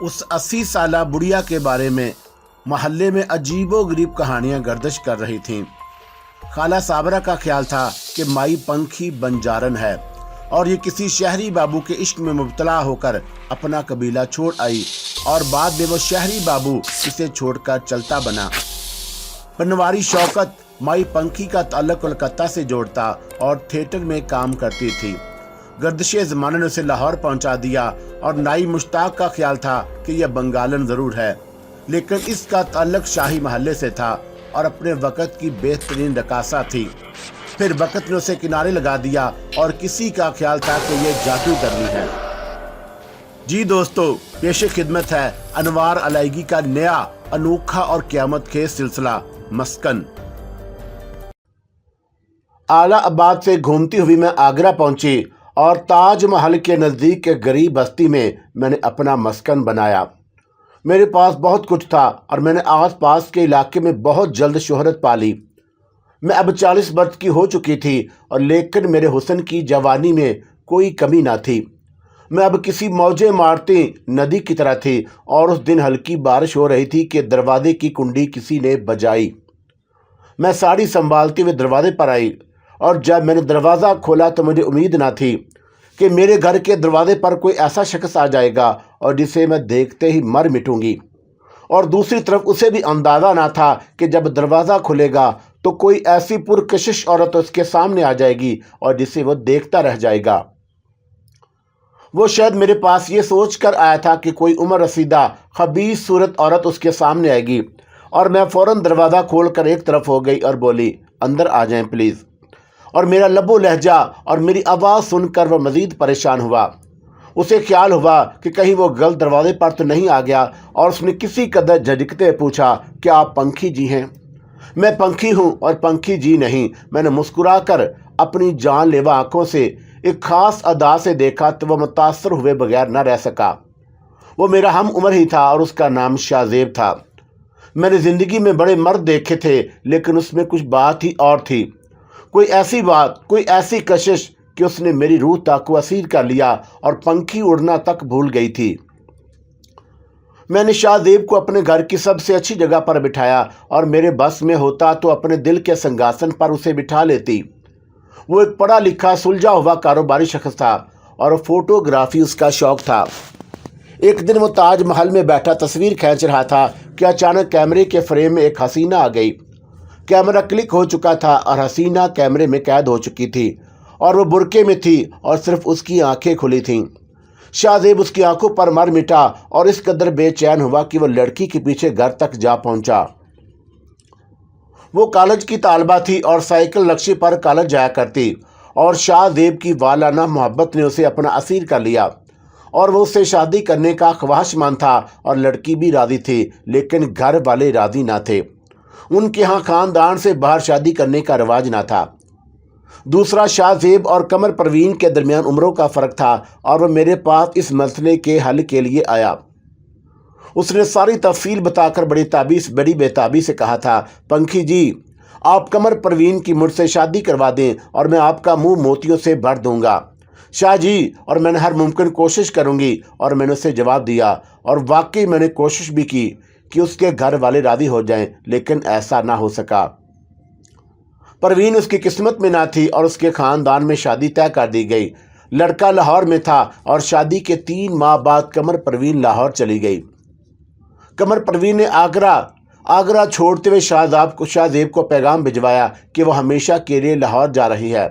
उस 80 साला बुढ़िया के बारे में मोहल्ले में अजीबो गरीब कहानियां गर्दिश कर रही थीं। खाला साबरा का ख्याल था कि माई पंखी बंजारन है और ये किसी शहरी बाबू के इश्क में मुब्तला होकर अपना कबीला छोड़ आई और बाद में वो शहरी बाबू इसे छोड़कर चलता बना। पनवारी शौकत माई पंखी का ताल्लुक कोलकाता से जोड़ता और थिएटर में काम करती थी। गर्दिशे ज़माने ने उसे लाहौर पहुंचा दिया और नाई मुश्ताक का ख्याल था कि यह बंगालन ज़रूर है, लेकिन इसका ताल्लुक शाही महल्ले से था और अपने वक़्त की बेहतरीन रकासा थी। फिर वक़्त ने उसे किनारे लगा दिया और किसी का ख्याल था कि यह जादूगरनी है। जी दोस्तों, पेश खिदमत है अनवार अलाइगी का नया अनोखा और क़यामत खेज सिलसिला मस्कन। आला आबाद से घूमती हुई मैं आगरा पहुंची और ताज महल के नज़दीक के गरीब बस्ती में मैंने अपना मस्कन बनाया। मेरे पास बहुत कुछ था और मैंने आस पास के इलाके में बहुत जल्द शोहरत पाली। मैं अब 40 वर्ष की हो चुकी थी और लेकिन मेरे हुस्न की जवानी में कोई कमी ना थी। मैं अब किसी मौजे मारती नदी की तरह थी और उस दिन हल्की बारिश हो रही थी कि दरवाजे की कुंडी किसी ने बजाई। मैं साड़ी संभालती हुए दरवाजे पर आई और जब मैंने दरवाज़ा खोला तो मुझे उम्मीद ना थी कि मेरे घर के दरवाजे पर कोई ऐसा शख्स आ जाएगा और जिसे मैं देखते ही मर मिटूंगी, और दूसरी तरफ उसे भी अंदाज़ा ना था कि जब दरवाज़ा खुलेगा तो कोई ऐसी पुरकशिश औरत उसके सामने आ जाएगी और जिसे वो देखता रह जाएगा। वो शायद मेरे पास ये सोच कर आया था कि कोई उम्र रसीदा खबीस सूरत औरत उसके सामने आएगी, और मैं फ़ौरन दरवाज़ा खोलकर एक तरफ हो गई और बोली, अंदर आ जाएं प्लीज़। और मेरा लबो लहजा और मेरी आवाज़ सुनकर वह मज़ीद परेशान हुआ। उसे ख्याल हुआ कि कहीं वो गलत दरवाजे पर तो नहीं आ गया, और उसने किसी कदर झिझकते पूछा, क्या आप पंखी जी हैं? मैं पंखी हूँ और पंखी जी नहीं। मैंने मुस्कुराकर अपनी जानलेवा आंखों से एक ख़ास अदा से देखा तो वह मुतासर हुए बगैर न रह सका। वो मेरा हम उम्र ही था और उसका नाम शाहजेब था। मैंने ज़िंदगी में बड़े मर्द देखे थे, लेकिन उसमें कुछ बात ही और थी। कोई ऐसी बात, कोई ऐसी कशिश कि उसने मेरी रूह तक को असीर कर लिया और पंखी उड़ना तक भूल गई थी। मैंने शाहजेब को अपने घर की सबसे अच्छी जगह पर बिठाया और मेरे बस में होता तो अपने दिल के सिंहासन पर उसे बिठा लेती। वो एक पढ़ा लिखा सुलझा हुआ कारोबारी शख्स था और फोटोग्राफी उसका शौक था। एक दिन वो ताज महल में बैठा तस्वीर खींच रहा था कि अचानक कैमरे के फ्रेम में एक हसीना आ गई। कैमरा क्लिक हो चुका था और हसीना कैमरे में कैद हो चुकी थी और वो बुरके में थी और सिर्फ उसकी आंखें खुली थीं। शाहजेब उसकी आंखों पर मर मिटा और इस कदर बेचैन हुआ कि वो लड़की के पीछे घर तक जा पहुंचा। वो कॉलेज की तालबा थी और साइकिल रक्शे पर कॉलेज जाया करती, और शाहजेब की वालाना मोहब्बत ने उसे अपना असीर कर लिया और वो उससे शादी करने का ख्वाहिशमंद था और लड़की भी राज़ी थी, लेकिन घर वाले राज़ी ना थे। उनके यहाँ ख़ानदान से बाहर शादी करने का रिवाज ना था। दूसरा, शाहजेब और कमर परवीन के दरमियान उम्रों का फ़र्क था और वह मेरे पास इस मसले के हल के लिए आया। उसने सारी तफसील बताकर बड़ी बेताबी से कहा था, पंखी जी, आप कमर परवीन की मुझसे शादी करवा दें और मैं आपका मुंह मोतियों से भर दूंगा। शाह जी, और मैंने हर मुमकिन कोशिश करूंगी। और मैंने उसे जवाब दिया, और वाकई मैंने कोशिश भी की कि उसके घर वाले राज़ी हो जाएं, लेकिन ऐसा ना हो सका। परवीन उसकी किस्मत में ना थी और उसके ख़ानदान में शादी तय कर दी गई। लड़का लाहौर में था और शादी के 3 माह बाद कमर परवीन लाहौर चली गई। कमर परवीन ने आगरा छोड़ते हुए शाहजेब को पैगाम भिजवाया कि वह हमेशा के लिए लाहौर जा रही है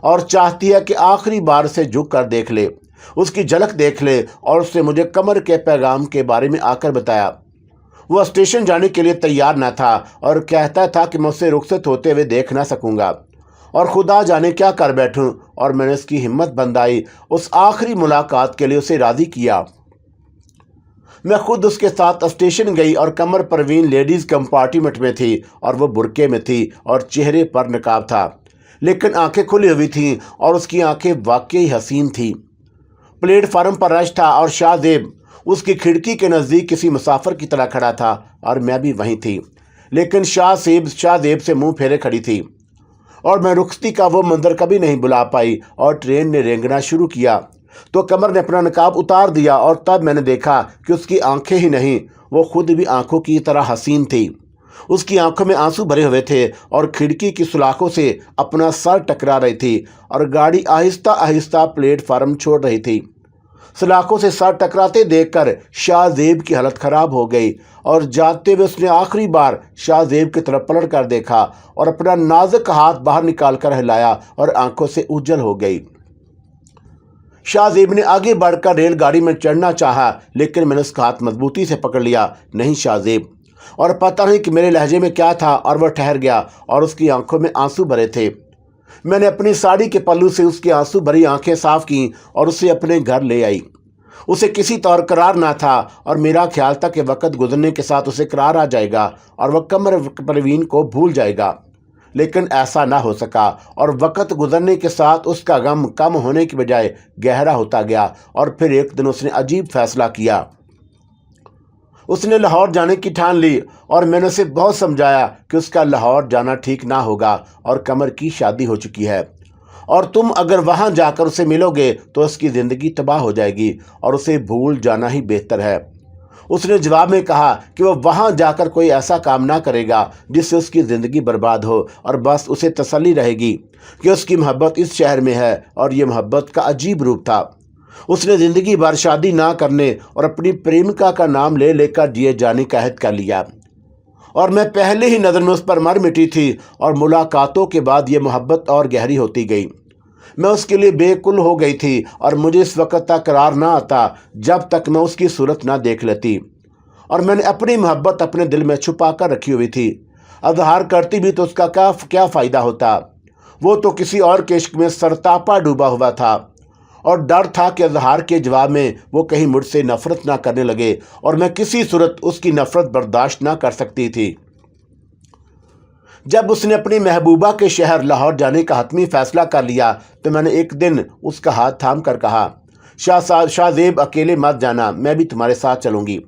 और चाहती है कि आखिरी बार से झुक कर देख ले, उसकी झलक देख ले, और उसने मुझे कमर के पैगाम के बारे में आकर बताया। वह स्टेशन जाने के लिए तैयार न था और कहता था कि मैं उसे रुखसत होते हुए देख ना सकूंगा, और खुदा जाने क्या कर बैठूं। और मैंने उसकी हिम्मत बंधाई, उस आखिरी मुलाकात के लिए उसे राज़ी किया। मैं खुद उसके साथ स्टेशन गई और कमर परवीन लेडीज़ कंपार्टमेंट में थी और वो बुरके में थी और चेहरे पर नकाब था, लेकिन आंखें खुली हुई थीं और उसकी आंखें वाकई हसीन थीं। प्लेटफार्म पर रश था और शाहजेब उसकी खिड़की के नज़दीक किसी मुसाफिर की तरह खड़ा था और मैं भी वहीं थी, लेकिन शाहजेब से मुंह फेरे खड़ी थी और मैं रुखसती का वो मंजर कभी नहीं भुला पाई। और ट्रेन ने रेंगना शुरू किया। تو کمر نے اپنا نقاب اتار دیا اور تب میں نے دیکھا کہ اس کی آنکھیں ہی نہیں، وہ خود بھی آنکھوں کی طرح حسین تھی۔ اس کی آنکھوں میں آنسو بھرے ہوئے تھے اور کھڑکی کی سلاخوں سے اپنا سر ٹکرا رہی تھی اور گاڑی آہستہ آہستہ پلیٹ فارم چھوڑ رہی تھی۔ سلاخوں سے سر ٹکراتے دیکھ کر شاہ زیب کی حالت خراب ہو گئی اور جاتے ہوئے اس نے آخری بار شاہ زیب کی طرف پلٹ کر دیکھا اور اپنا نازک ہاتھ باہر نکال کر ہلایا اور آنکھوں سے اوجھل ہو گئی۔ شاہ زیب نے آگے بڑھ کر ریل گاڑی میں چڑھنا چاہا، لیکن میں نے اس کا ہاتھ مضبوطی سے پکڑ لیا۔ نہیں شاہ زیب، اور پتہ نہیں کہ میرے لہجے میں کیا تھا اور وہ ٹھہر گیا اور اس کی آنکھوں میں آنسو بھرے تھے۔ میں نے اپنی ساڑی کے پلو سے اس کی آنسو بھری آنکھیں صاف کیں اور اسے اپنے گھر لے آئی۔ اسے کسی طور قرار نہ تھا اور میرا خیال تھا کہ وقت گزرنے کے ساتھ اسے قرار آ جائے گا اور وہ قمر پروین کو بھول جائے گا، لیکن ایسا نہ ہو سکا اور وقت گزرنے کے ساتھ اس کا غم کم ہونے کی بجائے گہرا ہوتا گیا۔ اور پھر ایک دن اس نے عجیب فیصلہ کیا۔ اس نے لاہور جانے کی ٹھان لی اور میں نے اسے بہت سمجھایا کہ اس کا لاہور جانا ٹھیک نہ ہوگا اور قمر کی شادی ہو چکی ہے اور تم اگر وہاں جا کر اسے ملو گے تو اس کی زندگی تباہ ہو جائے گی اور اسے بھول جانا ہی بہتر ہے۔ اس نے جواب میں کہا کہ وہ وہاں جا کر کوئی ایسا کام نہ کرے گا جس سے اس کی زندگی برباد ہو، اور بس اسے تسلی رہے گی کہ اس کی محبت اس شہر میں ہے، اور یہ محبت کا عجیب روپ تھا۔ اس نے زندگی بھر شادی نہ کرنے اور اپنی پریمکا کا نام لے لے کر جیے جانے کا عہد کر لیا، اور میں پہلے ہی نظر میں اس پر مر مٹی تھی، اور ملاقاتوں کے بعد یہ محبت اور گہری ہوتی گئی۔ میں اس کے لیے بے کل ہو گئی تھی اور مجھے اس وقت تک قرار نہ آتا جب تک میں اس کی صورت نہ دیکھ لیتی، اور میں نے اپنی محبت اپنے دل میں چھپا کر رکھی ہوئی تھی۔ اظہار کرتی بھی تو اس کا کیا فائدہ ہوتا؟ وہ تو کسی اور کے عشق میں سرتاپا ڈوبا ہوا تھا، اور ڈر تھا کہ اظہار کے جواب میں وہ کہیں مجھ سے نفرت نہ کرنے لگے، اور میں کسی صورت اس کی نفرت برداشت نہ کر سکتی تھی۔ جب اس نے اپنی محبوبہ کے شہر لاہور جانے کا حتمی فیصلہ کر لیا تو میں نے ایک دن اس کا ہاتھ تھام کر کہا، شاہ زیب اکیلے مت جانا، میں بھی تمہارے ساتھ چلوں گی۔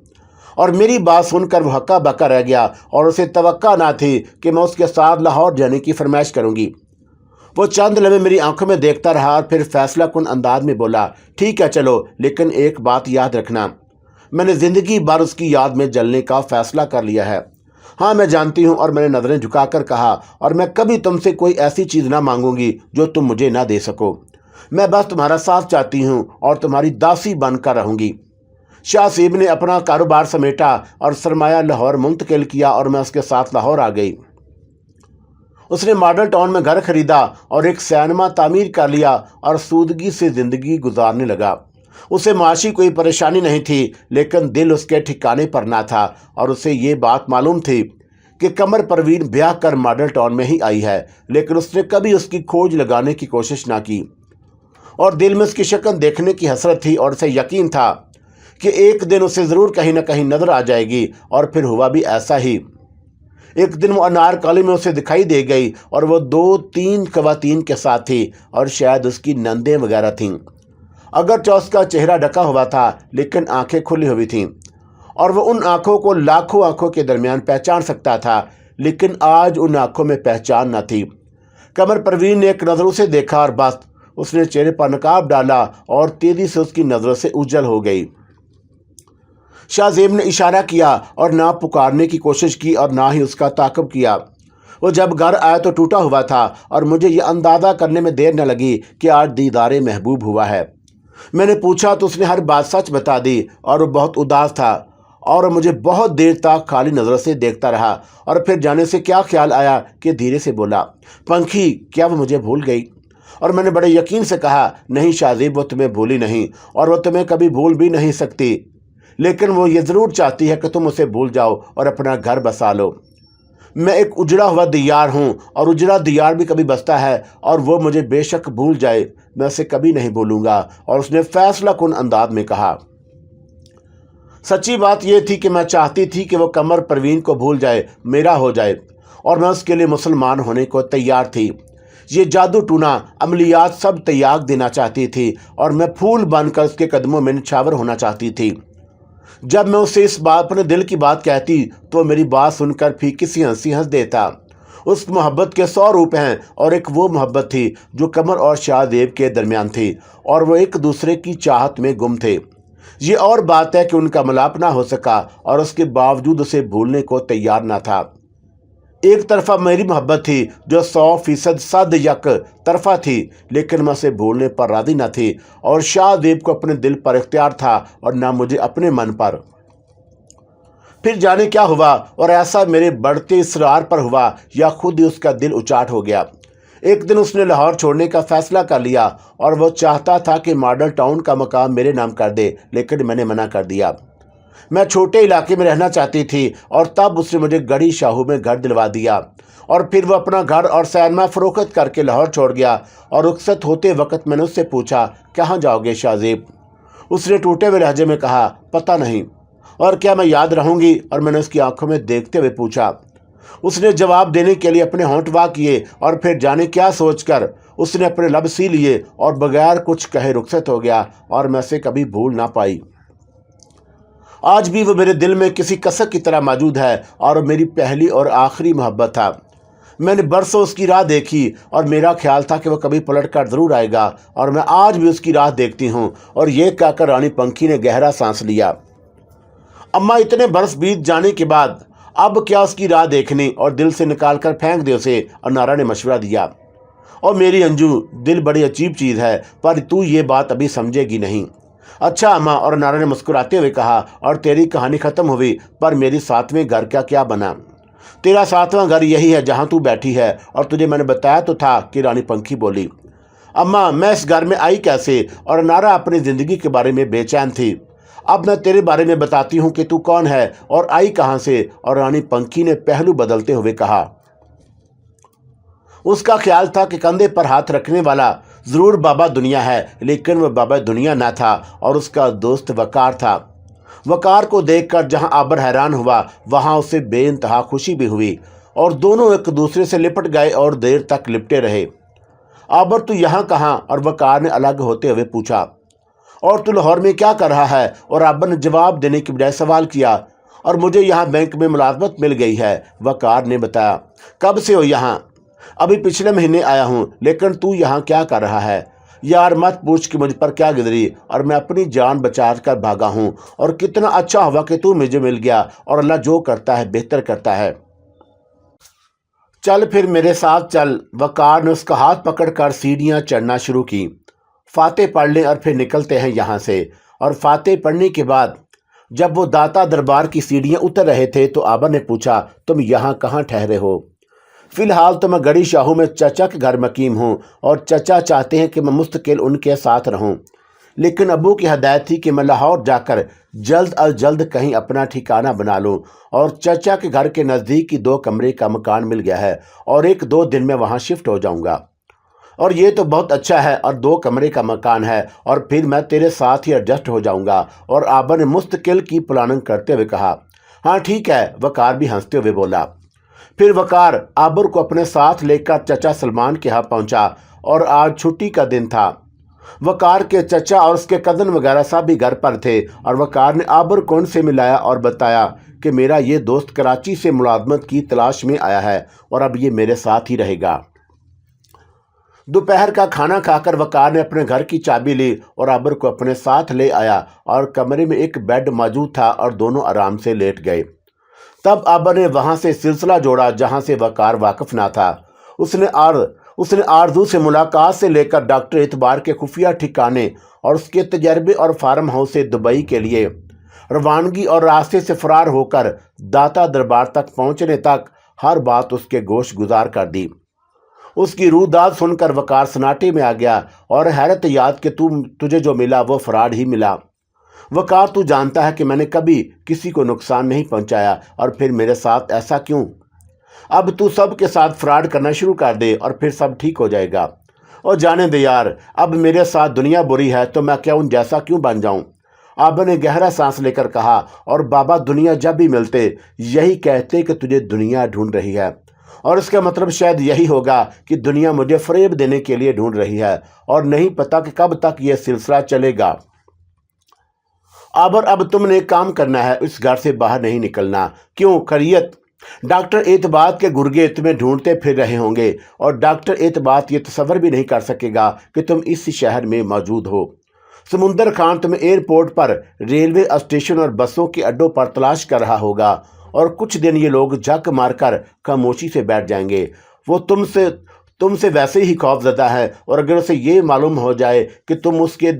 اور میری بات سن کر وہ ہکا بکا رہ گیا اور اسے توقع نہ تھی کہ میں اس کے ساتھ لاہور جانے کی فرمائش کروں گی۔ وہ چند لمحے میری آنکھوں میں دیکھتا رہا اور پھر فیصلہ کن انداز میں بولا، ٹھیک ہے چلو، لیکن ایک بات یاد رکھنا، میں نے زندگی بھر اس کی یاد میں جلنے کا فیصلہ کر لیا ہے۔ ہاں میں جانتی ہوں، اور میں نے نظریں جھکا کر کہا، اور میں کبھی تم سے کوئی ایسی چیز نہ مانگوں گی جو تم مجھے نہ دے سکو۔ میں بس تمہارا ساتھ چاہتی ہوں اور تمہاری داسی بن کر رہوں گی۔ شاہ زیب نے اپنا کاروبار سمیٹا اور سرمایہ لاہور منتقل کیا اور میں اس کے ساتھ لاہور آ گئی۔ اس نے ماڈل ٹاؤن میں گھر خریدا اور ایک سینما تعمیر کر لیا اور سودگی سے زندگی گزارنے لگا۔ اسے معاشی کوئی پریشانی نہیں تھی، لیکن دل اس کے ٹھکانے پر نہ تھا، اور اسے یہ بات معلوم تھی کہ قمر پروین بیاہ کر ماڈل ٹاؤن میں ہی آئی ہے، لیکن اس نے کبھی اس کی کھوج لگانے کی کوشش نہ کی، اور دل میں اس کی شکل دیکھنے کی حسرت تھی، اور اسے یقین تھا کہ ایک دن اسے ضرور کہیں نہ کہیں نظر آ جائے گی، اور پھر ہوا بھی ایسا ہی۔ ایک دن وہ انارکلی میں اسے دکھائی دے گئی اور وہ 2-3 خواتین کے ساتھ تھی، اور شاید اس کی نندیں وغیرہ تھیں۔ اگرچہ اس کا چہرہ ڈھکا ہوا تھا لیکن آنکھیں کھلی ہوئی تھیں، اور وہ ان آنکھوں کو لاکھوں آنکھوں کے درمیان پہچان سکتا تھا، لیکن آج ان آنکھوں میں پہچان نہ تھی۔ قمر پروین نے ایک نظر اسے دیکھا اور بس اس نے چہرے پر نقاب ڈالا اور تیزی سے اس کی نظروں سے اوجھل ہو گئی۔ شاہ زیب نے اشارہ کیا اور نہ پکارنے کی کوشش کی اور نہ ہی اس کا تعاقب کیا۔ وہ جب گھر آیا تو ٹوٹا ہوا تھا، اور مجھے یہ اندازہ کرنے میں دیر نہ لگی کہ آج دیدار محبوب ہوا ہے۔ میں نے پوچھا تو اس نے ہر بات سچ بتا دی، اور وہ بہت اداس تھا اور مجھے بہت دیر تک خالی نظروں سے دیکھتا رہا، اور پھر جانے سے کیا خیال آیا کہ دھیرے سے بولا، پنکھی کیا وہ مجھے بھول گئی؟ اور میں نے بڑے یقین سے کہا، نہیں شاہ زیب، وہ تمہیں بھولی نہیں، اور وہ تمہیں کبھی بھول بھی نہیں سکتی، لیکن وہ یہ ضرور چاہتی ہے کہ تم اسے بھول جاؤ اور اپنا گھر بسا لو۔ میں ایک اجڑا ہوا دیار ہوں، اور اجڑا دیار بھی کبھی بستا ہے، اور وہ مجھے بے شک بھول جائے، میں اسے کبھی نہیں بھولوں گا۔ اور اس نے فیصلہ کن انداز میں کہا، سچی بات یہ تھی کہ میں چاہتی تھی کہ وہ قمر پروین کو بھول جائے، میرا ہو جائے، اور میں اس کے لیے مسلمان ہونے کو تیار تھی۔ یہ جادو ٹونا عملیات سب تیاگ دینا چاہتی تھی، اور میں پھول بن کر اس کے قدموں میں نچھاور ہونا چاہتی تھی۔ جب میں اسے اس بات اپنے دل کی بات کہتی تو میری بات سن کر پھیکی سی ہنسی ہنس دیتا، اس محبت کے 100 روپ ہیں، اور ایک وہ محبت تھی جو قمر اور شاہ زیب کے درمیان تھی، اور وہ ایک دوسرے کی چاہت میں گم تھے۔ یہ اور بات ہے کہ ان کا ملاپ نہ ہو سکا، اور اس کے باوجود اسے بھولنے کو تیار نہ تھا۔ ایک طرفہ میری محبت تھی جو 100% صد یک طرفہ تھی، لیکن میں اسے بھولنے پر راضی نہ تھی، اور شاہ زیب کو اپنے دل پر اختیار تھا اور نہ مجھے اپنے من پر۔ پھر جانے کیا ہوا، اور ایسا میرے بڑھتے اصرار پر ہوا یا خود ہی اس کا دل اچاٹ ہو گیا۔ ایک دن اس نے لاہور چھوڑنے کا فیصلہ کر لیا، اور وہ چاہتا تھا کہ ماڈل ٹاؤن کا مقام میرے نام کر دے، لیکن میں نے منع کر دیا۔ میں چھوٹے علاقے میں رہنا چاہتی تھی، اور تب اس نے مجھے گڑھی شاہو میں گھر دلوا دیا، اور پھر وہ اپنا گھر اور سینما فروخت کر کے لاہور چھوڑ گیا۔ اور رخصت ہوتے وقت میں نے اس سے پوچھا، کہاں جاؤ گے شاہ زیب؟ اس نے ٹوٹے ہوئے لہجے میں کہا، پتہ نہیں۔ اور کیا میں یاد رہوں گی؟ اور میں نے اس کی آنکھوں میں دیکھتے ہوئے پوچھا۔ اس نے جواب دینے کے لیے اپنے ہونٹ وا کیے، اور پھر جانے کیا سوچ کر اس نے اپنے لب سی لیے اور بغیر کچھ کہے رخصت ہو گیا، اور میں اسے کبھی بھول نہ پائی۔ آج بھی وہ میرے دل میں کسی کسک کی طرح موجود ہے، اور میری پہلی اور آخری محبت تھا۔ میں نے برسوں اس کی راہ دیکھی، اور میرا خیال تھا کہ وہ کبھی پلٹ کر ضرور آئے گا، اور میں آج بھی اس کی راہ دیکھتی ہوں۔ اور یہ کہہ کر رانی پنکھی نے گہرا سانس لیا۔ اماں اتنے برس بیت جانے کے بعد اب کیا اس کی راہ دیکھنی اور دل سے نکال کر پھینک دے اسے؟ اور نارا نے مشورہ دیا، اور میری انجو، دل بڑی عجیب چیز ہے، پر تو یہ بات ابھی سمجھے گی نہیں۔ اچھا اماں، اور نارا نے مسکراتے ہوئے کہا، اور تیری کہانی ختم ہوئی، پر میری 7ویں گھر کا کیا بنا؟ تیرا 7واں گھر یہی ہے جہاں تو بیٹھی ہے، اور تجھے میں نے بتایا تو تھا، کہ رانی پنکھی بولی۔ اماں، میں اس گھر میں آئی کیسے؟ اور نارا اپنی زندگی کے بارے میں بے چین تھی۔ اب میں تیرے بارے میں بتاتی ہوں کہ تو کون ہے اور آئی کہاں سے۔ اور رانی پنکھی نے پہلو بدلتے ہوئے کہا۔ اس کا خیال تھا کہ کندھے پر ہاتھ رکھنے والا ضرور بابا دنیا ہے، لیکن وہ بابا دنیا نہ تھا، اور اس کا دوست وقار تھا۔ وقار کو دیکھ کر جہاں آبر حیران ہوا، وہاں اسے بے انتہا خوشی بھی ہوئی، اور دونوں ایک دوسرے سے لپٹ گئے اور دیر تک لپٹے رہے۔ آبر، تو یہاں کہاں؟ اور وقار نے الگ ہوتے ہوئے پوچھا۔ اور تو لاہور میں کیا کر رہا ہے؟ اور آبر نے جواب دینے کی بجائے سوال کیا۔ اور مجھے یہاں بینک میں ملازمت مل گئی ہے، وقار نے بتایا۔ کب سے ہو یہاں؟ ابھی پچھلے مہینے آیا ہوں، لیکن تو یہاں کیا کر رہا ہے؟ یار مت پوچھ کہ مجھ پر کیا گزری، اور میں اپنی جان بچا کر بھاگا ہوں، اور کتنا اچھا ہوا کہ تو مجھے مل گیا، اور اللہ جو کرتا ہے بہتر کرتا ہے۔ چل پھر میرے ساتھ چل۔ وقار نے اس کا ہاتھ پکڑ کر سیڑھیاں چڑھنا شروع کی۔ فاتح پڑھ لیں اور پھر نکلتے ہیں یہاں سے۔ اور فاتح پڑھنے کے بعد جب وہ داتا دربار کی سیڑھیاں اتر رہے تھے تو آبا نے پوچھا، تم یہاں کہاں ٹھہرے ہو؟ فی الحال تو میں گڑھی شاہو میں چچا کے گھر مقیم ہوں، اور چچا چاہتے ہیں کہ میں مستقل ان کے ساتھ رہوں، لیکن ابو کی ہدایت تھی کہ میں لاہور جا کر جلد از جلد کہیں اپنا ٹھکانہ بنا لوں، اور چچا کے گھر کے نزدیک ہی 2 کمرے کا مکان مل گیا ہے، اور 1-2 دن میں وہاں شفٹ ہو جاؤں گا۔ اور یہ تو بہت اچھا ہے، اور 2 کمرے کا مکان ہے، اور پھر میں تیرے ساتھ ہی ایڈجسٹ ہو جاؤں گا۔ اور آبا نے مستقل کی پلاننگ کرتے ہوئے کہا، ہاں ٹھیک ہے۔ وقار بھی ہنستے ہوئے بولا۔ پھر وقار آبر کو اپنے ساتھ لے کر چچا سلمان کے ہاں پہنچا، اور آج چھٹی کا دن تھا۔ وقار کے چچا اور اس کے کزن وغیرہ سب بھی گھر پر تھے، اور وقار نے آبر کو ان سے ملایا اور بتایا کہ میرا یہ دوست کراچی سے ملازمت کی تلاش میں آیا ہے، اور اب یہ میرے ساتھ ہی رہے گا۔ دوپہر کا کھانا کھا کر وقار نے اپنے گھر کی چابی لی اور آبر کو اپنے ساتھ لے آیا، اور کمرے میں ایک بیڈ موجود تھا، اور دونوں آرام سے لیٹ گئے۔ تب آبر نے وہاں سے سلسلہ جوڑا جہاں سے وقار واقف نہ تھا۔ اس نے آرزو سے ملاقات سے لے کر ڈاکٹر اعتبار کے خفیہ ٹھکانے اور اس کے تجربے اور فارم ہاؤس سے دبئی کے لیے روانگی اور راستے سے فرار ہو کر داتا دربار تک پہنچنے تک ہر بات اس کے گوش گزار کر دی۔ اس کی روح داد سن کر وقار سناٹے میں آ گیا اور حیرت یاد کہ تجھے جو ملا وہ فراڈ ہی ملا۔ وقار، تو جانتا ہے کہ میں نے کبھی کسی کو نقصان نہیں پہنچایا، اور پھر میرے ساتھ ایسا کیوں؟ اب تو سب کے ساتھ فراڈ کرنا شروع کر دے اور پھر سب ٹھیک ہو جائے گا۔ اور جانے دے یار، اب میرے ساتھ دنیا بری ہے تو میں کیا ان جیسا کیوں بن جاؤں؟ آبا نے گہرا سانس لے کر کہا، اور بابا دنیا جب بھی ملتے یہی کہتے کہ تجھے دنیا ڈھونڈ رہی ہے، اور اس کا مطلب شاید یہی ہوگا کہ دنیا مجھے فریب دینے کے لیے ڈھونڈ رہی ہے، اور نہیں پتا کہ کب تک یہ سلسلہ چلے گا۔ آبر، اب تم نے ایک کام کرنا ہے، اس گھر سے باہر نہیں نکلنا۔ کیوں؟ خیریت؟ डॉक्टर एतबात के गुर्गे तुम्हें ढूंढते फिर रहे होंगे और डॉक्टर एतबात ये तसव्वुर भी नहीं कर सकेगा कि तुम इस शहर में मौजूद हो। समुंदर खान तुम्हें एयरपोर्ट पर, रेलवे स्टेशन और बसों के अड्डों पर तलाश कर रहा होगा और कुछ दिन ये लोग झक मारकर खामोशी से बैठ जाएंगे। वो तुमसे वैसे ही खौफजदा है और अगर उसे ये मालूम हो जाए कि तुम उसके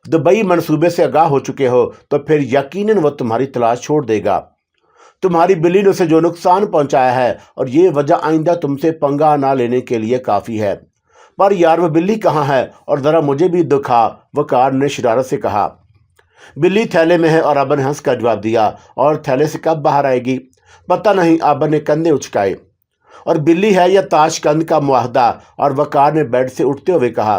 दुबई मंसूबे से आगाह हो चुके हो तो फिर यकीनन वो तुम्हारी तलाश छोड़ देगा। तुम्हारी बिल्ली ने उसे जो नुकसान पहुंचाया है और ये वजह आइंदा तुमसे पंगा ना लेने के लिए काफ़ी है। पर यार वो बिल्ली कहाँ है और ज़रा मुझे भी दिखा, वकार ने शरारत से कहा। बिल्ली थैले में है और आबा ने हंस कर जवाब दिया। और थैले से कब बाहर आएगी? पता नहीं, आबा ने कंधे उचकाए। और बिल्ली है या ताशकंद का मुआहदा? और वकार ने बेड से उठते हुए कहा।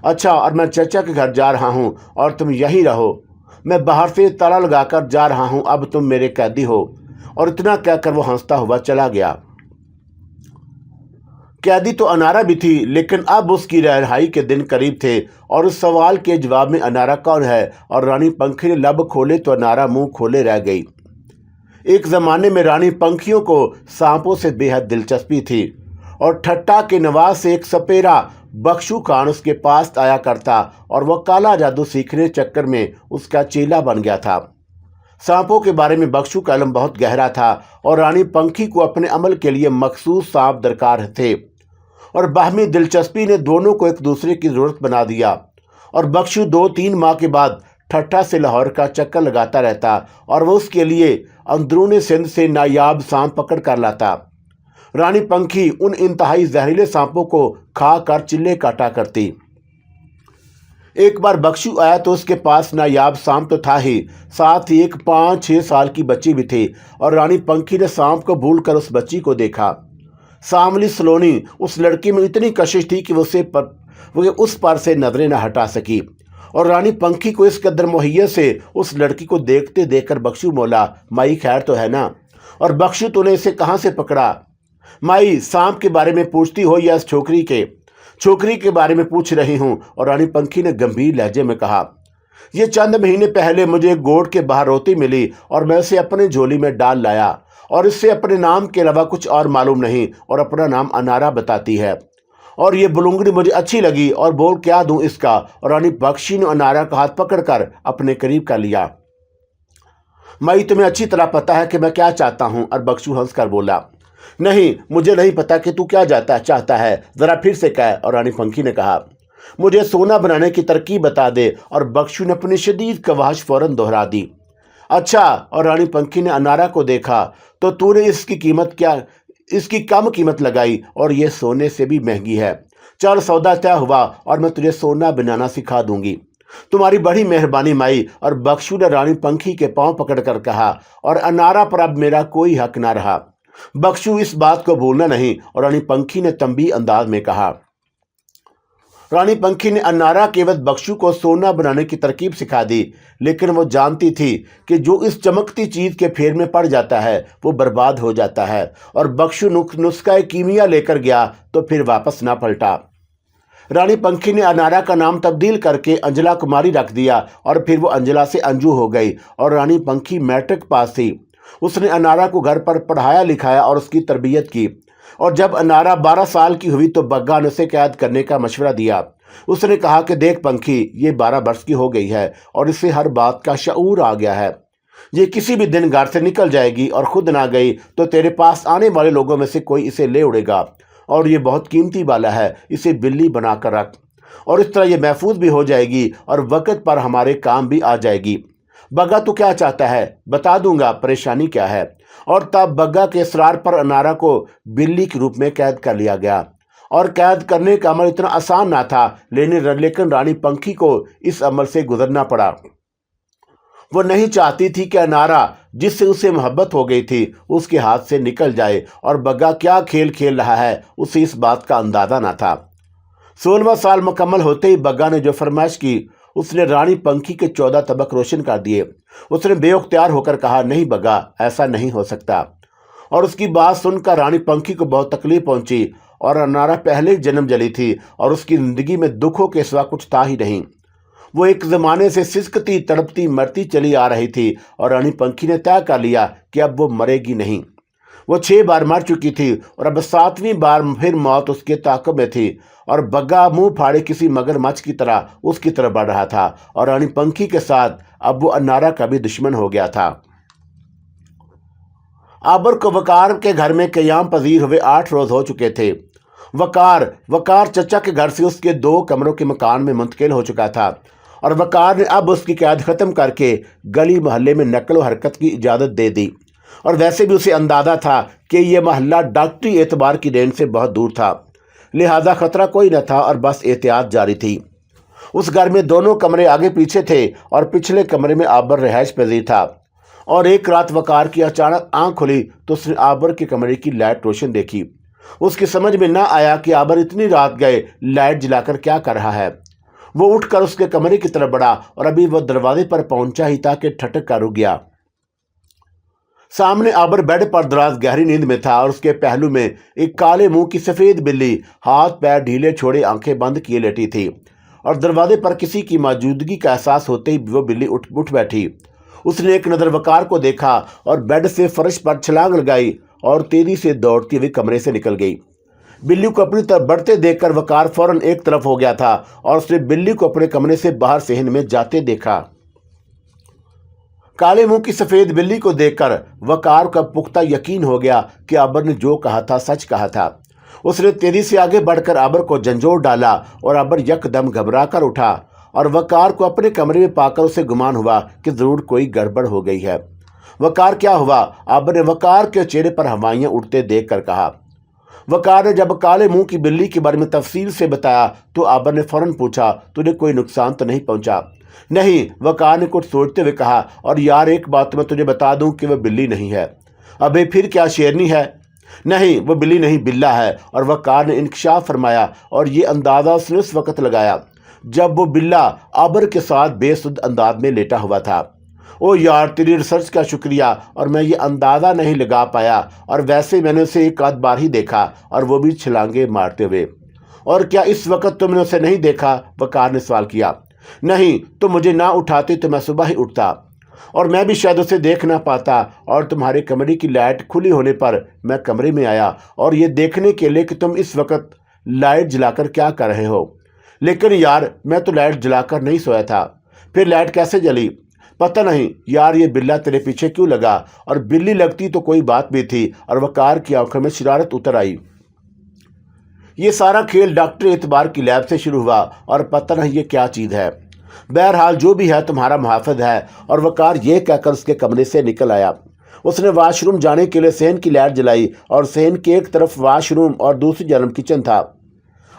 अच्छा, और मैं चचा के घर जा रहा हूँ और तुम यहीं रहो। मैं बाहर से ताला लगाकर जा रहा हूँ, अब तुम मेरे कैदी हो। और इतना कहकर वो हंसता हुआ चला गया। कैदी तो अनारा भी थी, लेकिन अब उसकी रिहाई के दिन करीब थे और उस सवाल के जवाब में अनारा कौन है और रानी पंखी ने लब खोले तो अनारा मुंह खोले रह गई। एक ज़माने में रानी पंखियों को सांपों से बेहद दिलचस्पी थी और ठट्टा के नवाज से एक सपेरा बख्शू खान उसके पास आया करता और वह काला जादू सीखने चक्कर में उसका चेला बन गया था। सांपों के बारे में बख्शू का इल्म बहुत गहरा था और रानी पंखी को अपने अमल के लिए मखसूस सांप दरकार थे और बाहमी दिलचस्पी ने दोनों को एक दूसरे की ज़रूरत बना दिया। और बख्शू 2-3 माह के बाद ठट्ठा से लाहौर का चक्कर लगाता रहता और वह उसके लिए अंदरूनी सिंध से नायाब सांप पकड़ कर लाता। रानी पंखी उन इंतहाई जहरीले सांपों को खा कर चिल्ले काटा करती। एक बार बख्शू आया तो उसके पास नायाब सांप तो था ही, साथ ही एक 5-6 साल की बच्ची भी थी और रानी पंखी ने सांप को भूलकर उस बच्ची को देखा। सांवली सलोनी उस लड़की में इतनी कशिश थी कि वो उस पर से नजरें न हटा सकी और रानी पंखी को इस कदर मोहय्यत से उस लड़की को देखते देखकर बख्शू बोला, माई खैर तो है ना? और बख्शू, तूने इसे कहाँ से पकड़ा? माई, सांप के बारे में पूछती हो या इस छोकरी के बारे में पूछ रही हूँ। और रानी पंखी ने गंभीर लहजे में कहा, ये चंद महीने पहले मुझे एक गोड़ के बाहर रोती मिली और मैं उसे अपने झोली में डाल लाया और इससे अपने नाम के अलावा कुछ और मालूम नहीं और अपना नाम अनारा बताती है और ये बुलुंगड़ी मुझे अच्छी लगी और बोल क्या दूं इसका। और रानी बख्शी ने अनारा का हाथ पकड़कर अपने करीब कर लिया। मई, तुम्हें अच्छी तरह पता है कि मैं क्या चाहता हूं। और बख्शू हंस कर बोला, नहीं, मुझे नहीं पता कि तू क्या चाहता है, जरा फिर से कह। और रानी पंखी ने कहा, मुझे सोना बनाने की तरकीब बता दे। और बख्शू ने अपनी शदीद कवाहश फौरन दोहरा दी। अच्छा। और रानी पंखी ने अनारा को देखा, तो तूने इसकी कम कीमत लगाई और ये सोने से भी महंगी है। चल, सौदा तय हुआ और मैं तुझे सोना बनाना सिखा दूंगी। तुम्हारी बड़ी मेहरबानी माई। और बख्शू ने रानी पंखी के पांव पकड़कर कहा, और अनारा पर अब मेरा कोई हक ना रहा। बख्शू, इस बात को भूलना नहीं। और रानी पंखी ने तंबी अंदाज में कहा। रानी पंखी ने अनारा के वक्त बख्शू को सोना बनाने की तरकीब सिखा दी, लेकिन वो जानती थी कि जो इस चमकती चीज के फेर में पड़ जाता है वो बर्बाद हो जाता है। और बख्शू नुस्खा कीमिया लेकर गया तो फिर वापस ना पलटा। रानी पंखी ने अनारा का नाम तब्दील करके अंजला कुमारी रख दिया और फिर वो अंजला से अंजू हो गई। और रानी पंखी मैट्रिक पास थी। उसने अनारा को घर पर पढ़ाया लिखाया और उसकी तरबियत की। और जब अनारा 12 साल की हुई तो बग्गा ने उसे कैद करने का मशवरा दिया। उसने कहा कि देख पंखी, ये 12 वर्ष की हो गई है और इसे हर बात का शऊर आ गया है। ये किसी भी दिन घर से निकल जाएगी और खुद ना गई तो तेरे पास आने वाले लोगों में से कोई इसे ले उड़ेगा और ये बहुत कीमती वाला है, इसे बिल्ली बनाकर रख। और इस तरह ये महफूज भी हो जाएगी और वक़्त पर हमारे काम भी आ जाएगी। बग्गा, तू क्या चाहता है? बता दूंगा, परेशानी क्या है। और तब बग्गा के इसरार पर अनारा को बिल्ली के रूप में कैद कर लिया गया। और कैद करने का अमल इतना आसान ना था, लेकिन रानी पंखी को इस अमल से गुजरना पड़ा। वो नहीं चाहती थी कि अनारा, जिससे उसे मोहब्बत हो गई थी, उसके हाथ से निकल जाए और बग्गा क्या खेल खेल रहा है उसे इस बात का अंदाजा ना था। 16वां साल मुकम्मल होते ही बग्गा ने जो फरमाइश की उसने रानी पंखी के 14 तबक रोशन कर दिए। उसने बेअख्तियार होकर कहा, नहीं बग्गा, ऐसा नहीं हो सकता। और उसकी बात सुनकर रानी पंखी को बहुत तकलीफ पहुंची और अनारा पहले जन्म जली थी और उसकी जिंदगी में दुखों के सिवा कुछ था ही नहीं। वो एक ज़माने से सिसकती तड़पती मरती चली आ रही थी और रानी पंखी ने तय कर लिया कि अब वो मरेगी नहीं। وہ 6 बार मर चुकी थी और अब 7वीं बार फिर मौत उसके ताक़ब में थी और बग्गा मुंह फाड़े किसी मगरमच्छ की तरह उसकी तरफ बढ़ रहा था और रानी पंखी के साथ अब वो अन्नारा का भी दुश्मन हो गया था। आबर को वकार के घर में क़याम पजीर हुए 8 रोज हो चुके थे। वकार चचा के घर से उसके 2 कमरों के मकान में मुंतकिल हो चुका था और वकार ने अब उसकी कैद ख़त्म करके गली मोहल्ले में नकल व हरकत की इजाज़त दे दी। और वैसे भी उसे अंदाज़ा था कि यह महल्ला डॉक्टरी एतबार की रेंज से बहुत दूर था, लिहाजा ख़तरा कोई न था और बस एहतियात जारी थी। उस घर में दोनों कमरे आगे पीछे थे और पिछले कमरे में आबर रिहाइश पजीर था। और एक रात वकार की अचानक आंख खुली तो उसने आबर के कमरे की लाइट रोशन देखी। उसकी समझ में ना आया कि आबर इतनी रात गए लाइट जलाकर क्या कर रहा है। वो उठकर उसके कमरे की तरफ बढ़ा और अभी वह दरवाजे पर पहुंचा ही था कि ठटक कर रुक गया। सामने आबर बेड पर दराज गहरी नींद में था और उसके पहलू में एक काले मुंह की सफ़ेद बिल्ली हाथ पैर ढीले छोड़े आंखें बंद किए लेटी थी और दरवाजे पर किसी की मौजूदगी का एहसास होते ही वो बिल्ली उठ बैठी। उसने एक नज़र वकार को देखा और बेड से फर्श पर छलांग लगाई और तेजी से दौड़ती हुई कमरे से निकल गई। बिल्ली को अपनी तरफ बढ़ते देखकर वकार फौरन एक तरफ हो गया था और उसने बिल्ली को अपने कमरे से बाहर सहन में जाते देखा। काले मुंह की सफ़ेद बिल्ली को देखकर वकार का पुख्ता यकीन हो गया कि आबर ने जो कहा था सच कहा था। उसने तेजी से आगे बढ़कर आबर को झंझोर डाला और आबर यकदम घबरा कर उठा और वकार को अपने कमरे में पाकर उसे गुमान हुआ कि ज़रूर कोई गड़बड़ हो गई है। वकार क्या हुआ? आबर ने वकार के चेहरे पर हवाइयाँ उड़ते देख कर कहा। वकार ने जब काले मुंह की बिल्ली के बारे में तफसील से बताया तो आबर ने फौरन पूछा, तुझे कोई नुकसान तो नहीं पहुंचा? नहीं, वकार ने कुछ सोचते हुए कहा, और यार एक बात मैं तुझे बता दूं कि वह बिल्ली नहीं है। अबे फिर क्या शेरनी है? नहीं, वो बिल्ली नहीं बिल्ला है। और वकार ने इंकशाफ फरमाया और ये अंदाज़ा उसने उस वक़्त लगाया जब वो बिल्ला आबर के साथ बेसुध अंदाज में लेटा हुआ था। ओ यार, तेरी रिसर्च का शुक्रिया, और मैं ये अंदाज़ा नहीं लगा पाया, और वैसे मैंने उसे एक आध बार ही देखा और वो भी छलांगे मारते हुए। और क्या इस वक्त तुमने उसे नहीं देखा? वकार ने सवाल किया। नहीं, तो मुझे ना उठाते तो मैं सुबह ही उठता और मैं भी शायद उसे देख ना पाता, और तुम्हारे कमरे की लाइट खुली होने पर मैं कमरे में आया और ये देखने के लिए कि तुम इस वक्त लाइट जलाकर क्या कर रहे हो। लेकिन यार, मैं तो लाइट जलाकर नहीं सोया था। फिर लाइट कैसे जली? पता नहीं यार, ये बिल्ला तेरे पीछे क्यों लगा? और बिल्ली लगती तो कोई बात भी थी। और वकार की आंखों में शरारत उतर आई। ये सारा खेल डॉक्टर एतबार की लैब से शुरू हुआ और पता नहीं ये क्या चीज़ है। बहरहाल जो भी है तुम्हारा मुहाफ़िज़ है। और वकार ये कहकर उसके कमरे से निकल आया। उसने वाशरूम जाने के लिए सहन की लाइट जलाई और सहन की एक तरफ वाशरूम और दूसरी जानब किचन था।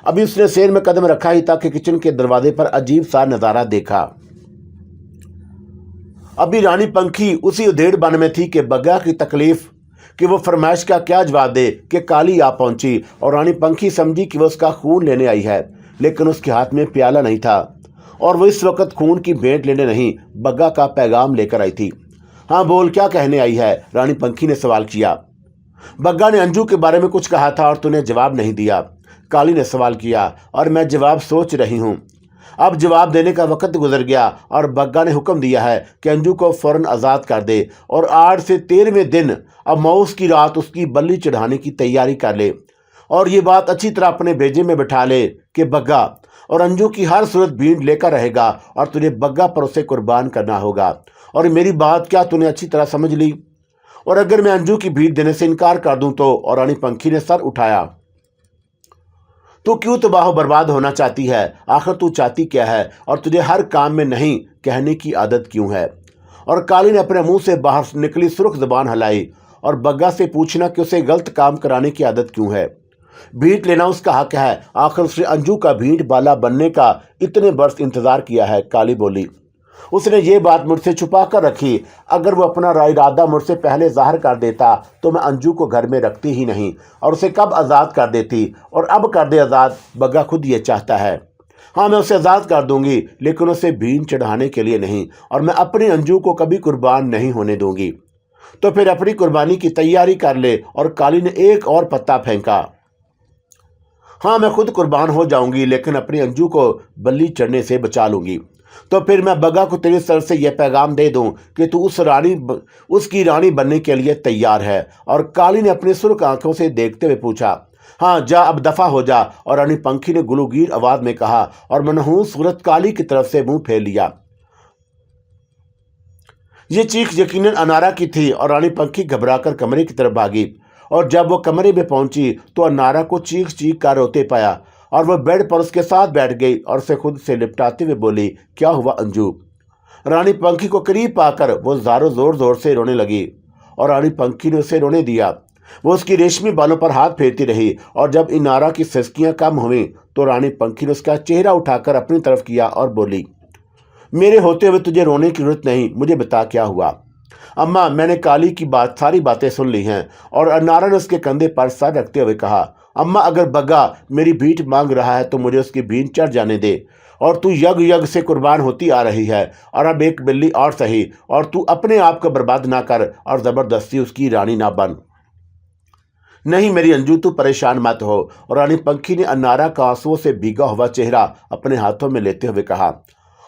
अभी उसने सहन में कदम रखा ही था कि किचन के दरवाजे पर अजीब सा नज़ारा देखा। अभी रानी पंखी उसी उधेड़ बन में थी कि बग्गा की तकलीफ कि वो फरमाइश का क्या जवाब दे कि काली आ पहुंची। और रानी पंखी समझी कि वो उसका खून लेने आई है, लेकिन उसके हाथ में प्याला नहीं था और वो इस वक्त खून की भेंट लेने नहीं, बग्गा का पैगाम लेकर आई थी। हाँ बोल, क्या कहने आई है? रानी पंखी ने सवाल किया। बग्गा ने अंजू के बारे में कुछ कहा था और तूने जवाब नहीं दिया, काली ने सवाल किया। और मैं जवाब सोच रही हूँ। अब जवाब देने का वक्त गुजर गया और बग्गा ने हुक्म दिया है कि अंजू को फ़ौरन आज़ाद कर दे और 8 से 13वें दिन अमाउस की रात उसकी बलि चढ़ाने की तैयारी कर ले। और ये बात अच्छी तरह अपने भेजे में बिठा ले कि बग्गा और अंजू की हर सूरत भीड़ लेकर रहेगा और तुझे बग्गा पर उसे कुर्बान करना होगा। और मेरी बात क्या तूने अच्छी तरह समझ ली? और अगर मैं अंजू की भीड़ देने से इनकार कर दूं तो? और रानी पंखी ने सर उठाया। तू क्यों तबाह बर्बाद होना चाहती है? आखिर तू चाहती क्या है? और तुझे हर काम में नहीं कहने की आदत क्यों है? और काली ने अपने मुंह से बाहर निकली सुर्ख ज़बान हिलाई और बग्गा से पूछना कि उसे गलत काम कराने की आदत क्यों है। भीड़ लेना उसका हक है, आखिर उसने अंजू का भीड़ बाला बनने का इतने बरस इंतज़ार किया है। काली बोली। उसने ये बात मुझसे छुपा कर रखी। अगर वो अपना इरादा मुझसे पहले जाहिर कर देता तो मैं अंजू को घर में रखती ही नहीं और उसे कब आज़ाद कर देती। और अब कर दे आज़ाद, बग्गा खुद ये चाहता है। हाँ, मैं उसे आज़ाद कर दूंगी, लेकिन उसे भीड़ चढ़ाने के लिए नहीं, और मैं अपनी अंजू को कभी कुर्बान नहीं होने दूंगी। तो फिर अपनी कुर्बानी की तैयारी कर ले। और काली ने एक और पत्ता फेंका। हाँ, मैं खुद कुर्बान हो जाऊंगी, लेकिन अपनी अंजू को बलि चढ़ने से बचा लूंगी। तो फिर मैं बग्गा को तेरी तरफ से यह पैगाम दे दूं कि तू उसकी रानी बनने के लिए तैयार है। और काली ने अपनी सुर्ख आंखों से देखते हुए पूछा, हाँ जा, अब दफा हो जा। और रानी पंखी ने गुलूगीर आवाज में कहा और मनहूस सूरत काली की तरफ से मुंह फेर लिया। ये चीख यकीनन अनारा की थी और रानी पंखी घबराकर कमरे की तरफ भागी। और जब वो कमरे में पहुंची तो अनारा को चीख चीख कर रोते पाया और वह बेड पर उसके साथ बैठ गई और उसे खुद से लिपटाते हुए बोली, क्या हुआ अंजू? रानी पंखी को करीब पाकर वो जोर जोर से रोने लगी और रानी पंखी ने उसे रोने दिया। वो उसकी रेशमी बालों पर हाथ फेरती रही और जब इनारा की सिसकियां कम हुई तो रानी पंखी ने उसका चेहरा उठाकर अपनी तरफ किया और बोली, मेरे होते हुए तुझे रोने की जरूरत नहीं, मुझे बता क्या हुआ। अम्मा, मैंने काली की सारी बातें सुन ली हैं। और अनारा ने उसके कंधे पर सर रखते हुए कहा, अम्मा, अगर बग्गा मेरी भीख मांग रहा है तो मुझे उसकी भीख चढ़ जाने दे। और तू यग से कुर्बान होती आ रही है और अब एक बिल्ली और सही, और तू अपने आप को बर्बाद ना कर और जबरदस्ती उसकी रानी ना बन। नहीं मेरी अंजू, तू परेशान मत हो। और रानी पंखी ने अनारा का आंसुओं से भीगा हुआ चेहरा अपने हाथों में लेते हुए कहा,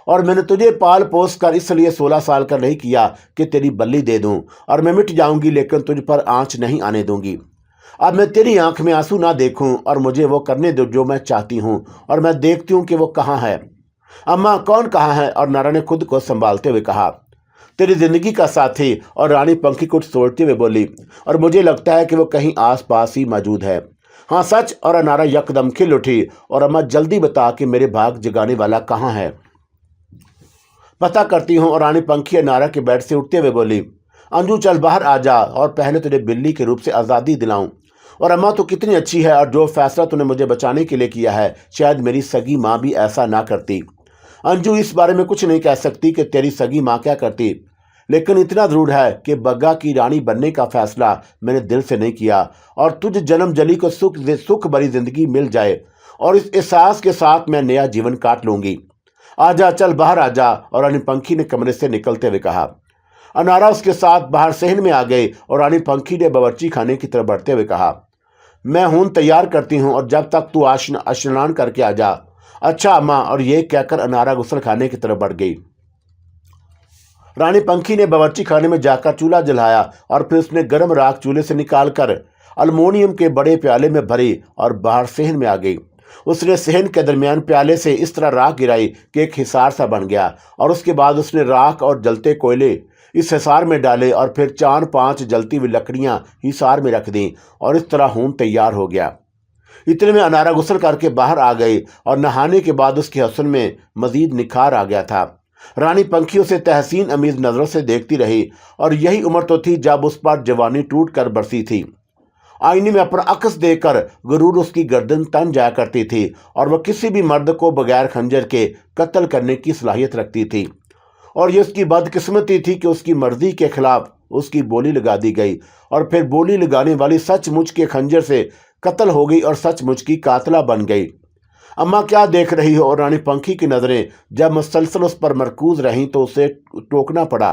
और मैंने तुझे पाल पोस कर इसलिए 16 साल का नहीं किया कि तेरी बल्ली दे दूं, और मैं मिट जाऊंगी लेकिन तुझ पर आंच नहीं आने दूंगी। अब मैं तेरी आंख में आंसू ना देखूं और मुझे वो करने दो जो मैं चाहती हूं, और मैं देखती हूं कि वो कहाँ है। अम्मा, कौन कहाँ है? और नारा ने खुद को संभालते हुए कहा, तेरी जिंदगी का साथी। और रानी पंखी कुछ सोचते हुए बोली, और मुझे लगता है कि वो कहीं आस पास ही मौजूद है। हाँ सच। और अनारा यकदम खिल उठी, और अम्मा जल्दी बता कि मेरे भाग जगाने वाला कहाँ है। पता करती हूँ। और रानी पंखी अनारा के बेड से उठते हुए बोली, अंजू चल बाहर आ जा और पहले तुझे बिल्ली के रूप से आज़ादी दिलाऊं। और अम्मा तो कितनी अच्छी है, और जो फैसला तूने मुझे बचाने के लिए किया है शायद मेरी सगी माँ भी ऐसा ना करती। अंजू इस बारे में कुछ नहीं कह सकती कि तेरी सगी माँ क्या करती, लेकिन इतना जरूर है कि बग्गा की रानी बनने का फैसला मैंने दिल से नहीं किया, और तुझ जन्म जली को सुख भरी जिंदगी मिल जाए, और इस एहसास के साथ मैं नया जीवन काट लूंगी। आजा, चल बाहर आजा। और रानी पंखी ने कमरे से निकलते हुए कहा। अनारा उसके साथ बाहर सहन में आ गई, और रानी पंखी ने बावर्ची खाने की तरफ बढ़ते हुए कहा, मैं हूं तैयार करती हूं, और जब तक तू स्नान करके आ जा। अच्छा अम्मा। और ये कहकर अनारा गुस्ल खाने की तरफ बढ़ गई। रानी पंखी ने बावर्ची खाने में जाकर चूल्हा जलाया, और फिर उसने गर्म राख चूल्हे से निकालकर अल्मोनियम के बड़े प्याले में भरी और बाहर सहन में आ गई। उसने सहन के दरमियान प्याले से इस तरह राख गिराई कि एक हिसार सा बन गया, और उसके बाद उसने राख और जलते कोयले इस हिसार में डाले, और फिर 4-5 जलती हुई लकड़ियां हिसार में रख दी, और इस तरह हून तैयार हो गया। इतने में अनारा गुस्ल करके बाहर आ गई, और नहाने के बाद उसके हुस्न में मजीद निखार आ गया था। रानी पंखी उसे तहसीन अमीज नजरों से देखती रही, और यही उम्र तो थी जब उस पर जवानी टूट कर बरसी थी। आईने में अपना अक्स देखकर गुरूर उसकी गर्दन तन जाया करती थी, और वह किसी भी मर्द को बगैर खंजर के कत्ल करने की सलाहियत रखती थी। और ये उसकी बदकिस्मती थी कि उसकी मर्जी के खिलाफ उसकी बोली लगा दी गई, और फिर बोली लगाने वाली सचमुच के खंजर से कत्ल हो गई और सचमुच की कातला बन गई। अम्मा क्या देख रही हो? और रानी पंखी की नजरें जब मुसलसल उस पर मरकूज रहीं तो उसे टोकना पड़ा।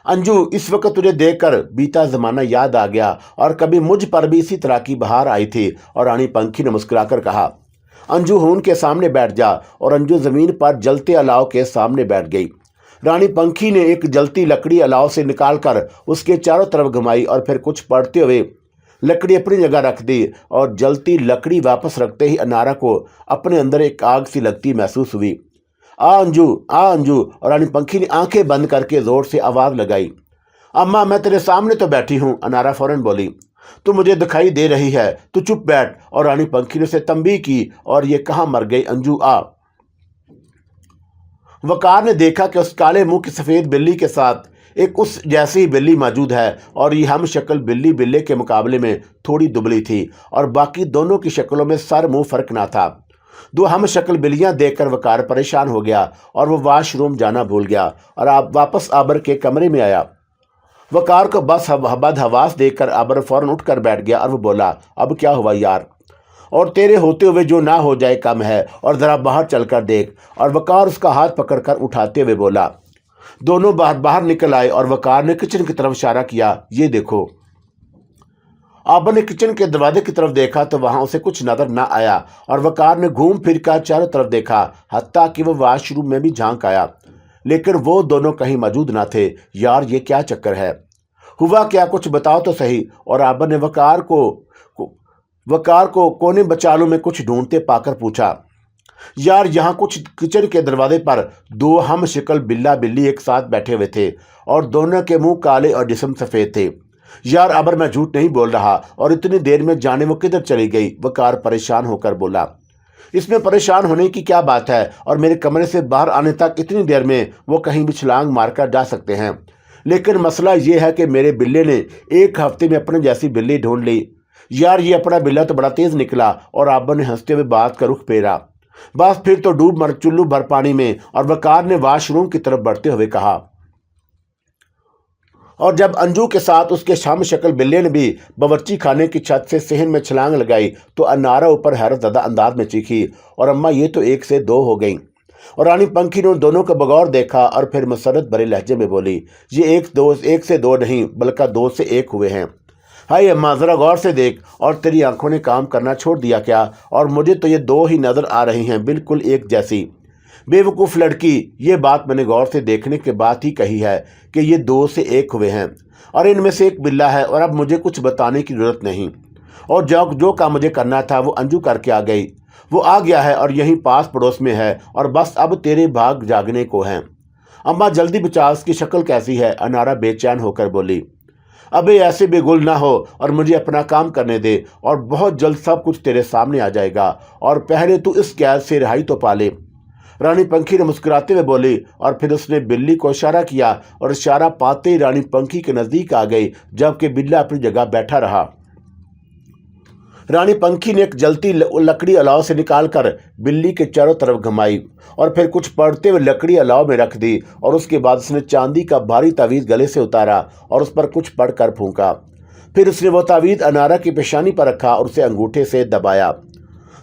अंजू, इस वक्त तुझे देखकर बीता जमाना याद आ गया, और कभी मुझ पर भी इसी तरह की बहार आई थी। और रानी पंखी ने मुस्कुराकर कहा, अंजू हून के सामने बैठ जा। और अंजू जमीन पर जलते अलाव के सामने बैठ गई। रानी पंखी ने एक जलती लकड़ी अलाव से निकालकर उसके चारों तरफ घुमाई, और फिर कुछ पड़ते हुए लकड़ी अपनी जगह रख दी, और जलती लकड़ी वापस रखते ही अनारा को अपने अंदर एक आग सी लगती महसूस हुई। आ अंजू, आ अंजू। और रानी पंखी ने आंखें बंद करके जोर से आवाज लगाई। अम्मा, मैं तेरे सामने तो बैठी हूं। अनारा फौरन बोली, तू मुझे दिखाई दे रही है, तू चुप बैठ। और रानी पंखी ने उसे तंबीह की, और ये कहाँ मर गई अंजू, आ। वकार ने देखा कि उस काले मुंह की सफेद बिल्ली के साथ एक उस जैसी बिल्ली मौजूद है, और ये हम शक्ल बिल्ली बिल्ले के मुकाबले में थोड़ी दुबली थी, और बाकी दोनों की शक्लों में सर मुंह फर्क ना था। दो हम शक्ल बिल्लियां देखकर वकार परेशान हो गया, और वो वाशरूम जाना भूल गया, और आप वापस आबर के कमरे में आया। वकार को बस बदहवास देखकर आबर फौरन उठकर बैठ गया, और वो बोला, अब क्या हुआ यार? और तेरे होते हुए जो ना हो जाए कम है, और जरा बाहर चलकर देख। और वकार उसका हाथ पकड़कर उठाते हुए बोला। दोनों बाहर निकल आए, और वकार ने किचन की तरफ इशारा किया, ये देखो। आबर ने किचन के दरवाजे की तरफ देखा तो वहां उसे कुछ नजर न आया और वकार ने घूम फिर कर चारों तरफ देखा, हत्ता कि वो वॉशरूम में भी झांक आया, लेकिन वो दोनों कहीं मौजूद ना थे। यार ये क्या चक्कर है, हुआ क्या, कुछ बताओ तो सही। और आबर ने वकार को कोने बचालों में कुछ ढूंढते पाकर पूछा। यार यहाँ कुछ किचन के दरवाजे पर दो हम शक्ल बिल्ला बिल्ली एक साथ बैठे हुए थे और दोनों के मुंह काले और जिस्म सफेद थे। यार अबर मैं झूठ नहीं बोल रहा, और इतनी देर में जाने वो किधर चली गई, वकार परेशान होकर बोला। इसमें परेशान होने की क्या बात है, और मेरे कमरे से बाहर आने तक इतनी देर में वो कहीं भी छलांग मारकर जा सकते हैं। लेकिन मसला ये है कि मेरे बिल्ले ने एक हफ्ते में अपने जैसी बिल्ली ढूंढ ली। यार ये अपना बिल्ला तो बड़ा तेज निकला। और आबर ने हंसते हुए बात का रुख फेरा। बस फिर तो डूब मर चुल्लू भर पानी में। और वकार ने वॉशरूम की तरफ बढ़ते हुए कहा। और जब अंजू के साथ उसके शाम शक्ल बिल्ले ने भी बावर्ची खाने की छत से सहन में छलांग लगाई तो अनारा ऊपर हैरत ज़्यादा अंदाज में चीखी, और अम्मा ये तो 1 से 2 हो गई। और रानी पंखी ने दोनों को बगौर देखा और फिर मसरत भरे लहजे में बोली, ये 1 से 2 नहीं बल्कि 2 से 1 हुए हैं। हाय अम्मा ज़रा गौर से देख, और तेरी आंखों ने काम करना छोड़ दिया क्या? और मुझे तो ये 2 ही नज़र आ रही हैं, बिल्कुल एक जैसी। बेवकूफ़ लड़की, ये बात मैंने गौर से देखने के बाद ही कही है कि ये 2 से 1 हुए हैं, और इनमें से एक बिल्ला है। और अब मुझे कुछ बताने की जरूरत नहीं, और जो काम मुझे करना था वो अंजू करके आ गई। वो आ गया है और यहीं पास पड़ोस में है, और बस अब तेरे भाग जागने को हैं। अम्मा जल्दी बचा, उसकी शक्ल कैसी है? अनारा बेचैन होकर बोली। अबे ऐसे बेगुल ना हो और मुझे अपना काम करने दे, और बहुत जल्द सब कुछ तेरे सामने आ जाएगा, और पहले तू इस कैद से रिहाई तो पा ले। रानी पंखी ने मुस्कुराते हुए बोली, और फिर उसने बिल्ली को इशारा किया, और इशारा पाते ही रानी पंखी के नजदीक आ गई, जबकि बिल्ला अपनी जगह बैठा रहा। रानी पंखी ने एक जलती लकड़ी अलाव से निकालकर बिल्ली के चारों तरफ घुमाई, और फिर कुछ पड़ते हुए लकड़ी अलाव में रख दी, और उसके बाद उसने चांदी का भारी तावीज़ गले से उतारा और उस पर कुछ पढ़कर फूंका। फिर उसने वो तावीज़ अनारा की पेशानी पर रखा और उसे अंगूठे से दबाया।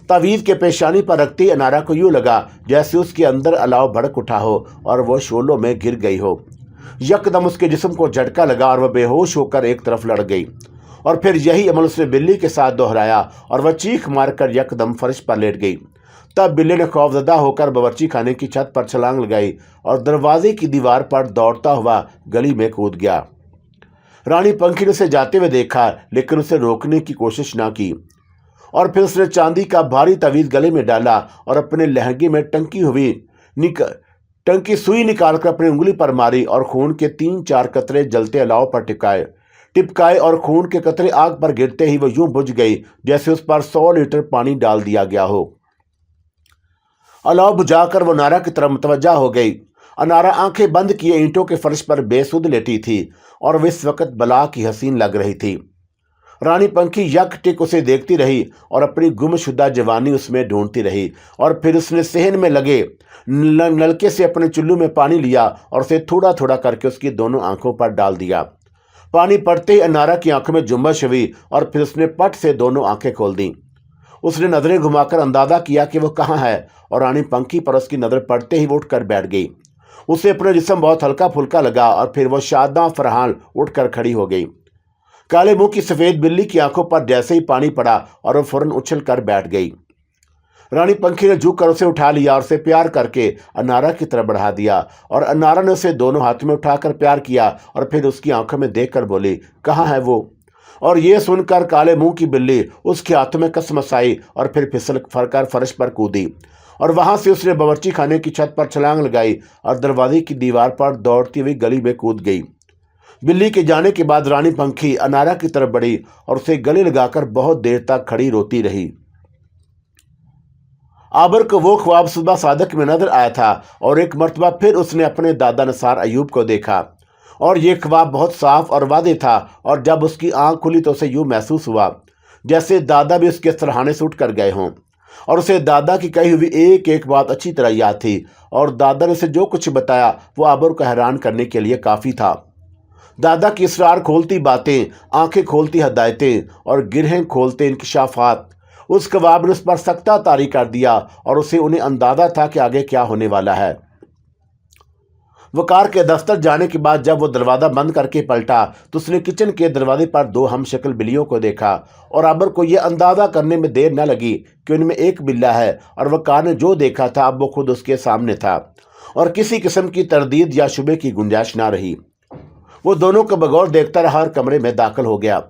तावीज़ के पेशानी पर रखते ही अनारा को यूँ लगा जैसे उसके अंदर अलाव भड़क उठा हो और वह शोलों में गिर गई हो। यकदम उसके जिस्म को झटका लगा और वह बेहोश होकर एक तरफ लड़ गई, और फिर यही अमल उसने बिल्ली के साथ दोहराया, और वह चीख मारकर यकदम फर्श पर लेट गई। तब बिल्ली ने खौफजदा होकर बावर्ची खाने की छत पर छलांग लगाई और दरवाजे की दीवार पर दौड़ता हुआ गली में कूद गया। रानी पंखी ने उसे जाते हुए देखा, लेकिन उसे रोकने की कोशिश ना की, और फिर उसने चांदी का भारी तावीज़ गले में डाला और अपने लहंगे में टंकी सुई निकालकर अपनी उंगली पर मारी और खून के 3-4 कतरे जलते अलाव पर टिपकाए, और खून के कतरे आग पर गिरते ही वो यूं बुझ गई जैसे उस पर 100 लीटर पानी डाल दिया गया हो। अलाव बुझाकर वो अनारा की तरफ मुतवज्जा हो गई। अनारा आंखें बंद किए ईंटों के फर्श पर बेसुध लेटी थी, और वह इस वक्त बला की हसीन लग रही थी। रानी पंखी यकटिक उसे देखती रही और अपनी गुमशुदा जवानी उसमें ढूंढती रही, और फिर उसने सहन में लगे नलके से अपने चुल्लू में पानी लिया और उसे थोड़ा थोड़ा करके उसकी दोनों आंखों पर डाल दिया। पानी पड़ते ही अनारा की आंखों में जुम्बश हुई, और फिर उसने पट से दोनों आंखें खोल दी। उसने नजरें घुमाकर अंदाजा किया कि वो कहाँ है, और रानी पंखी पर उसकी नजर पड़ते ही वो उठकर बैठ गई। उसे अपना जिस्म बहुत हल्का फुल्का लगा, और फिर वो शादा फरहान उठकर खड़ी हो गई। काले मुंह की सफेद बिल्ली की आंखों पर जैसे ही पानी पड़ा और वो फौरन उछल कर बैठ गई। रानी पंखी ने झुक कर उसे उठा लिया और उसे प्यार करके अनारा की तरफ बढ़ा दिया, और अनारा ने उसे दोनों हाथों में उठाकर प्यार किया, और फिर उसकी आंखों में देखकर बोली, कहाँ है वो? और ये सुनकर काले मुंह की बिल्ली उसके हाथों में कसमसाई और फिर फिसल कर फर्श पर कूदी, और वहां से उसने बावर्ची खाने की छत पर छलांग लगाई और दरवाजे की दीवार पर दौड़ती हुई गली में कूद गई। बिल्ली के जाने के बाद रानी पंखी अनारा की तरफ बढ़ी और उसे गले लगाकर बहुत देर तक खड़ी रोती रही। आबर को वो ख्वाब सुबह सादक में नजर आया था, और एक मर्तबा फिर उसने अपने दादा निसार अयूब को देखा, और ये ख्वाब बहुत साफ और वादे था, और जब उसकी आंख खुली तो उसे यूं महसूस हुआ जैसे दादा भी उसके सराहने से उठ कर गए हों, और उसे दादा की कही हुई एक एक बात अच्छी तरह याद थी, और दादा ने उसे जो कुछ बताया वो आबर को हैरान करने के लिए काफ़ी था। दादा की इसरार खोलती बातें, आंखें खोलती हदायतें और गिरहें खोलते इंकशाफात उस ख्वाब ने उस पर सख्ता तारी कर दिया, और उसे उन्हें अंदाजा था कि आगे क्या होने वाला है। वकार के दफ्तर जाने के बाद जब वो दरवाज़ा बंद करके पलटा तो उसने किचन के दरवाजे पर दो हमशक्ल बिल्लियों को देखा और आबर को यह अंदाज़ा करने में देर न लगी कि उनमें एक बिल्ला है और वकार ने जो देखा था अब वो खुद उसके सामने था और किसी किस्म की तरदीद या शुबे की गुंजाइश ना रही। वो दोनों को बगौर देखता रहा और कमरे में दाखिल हो गया।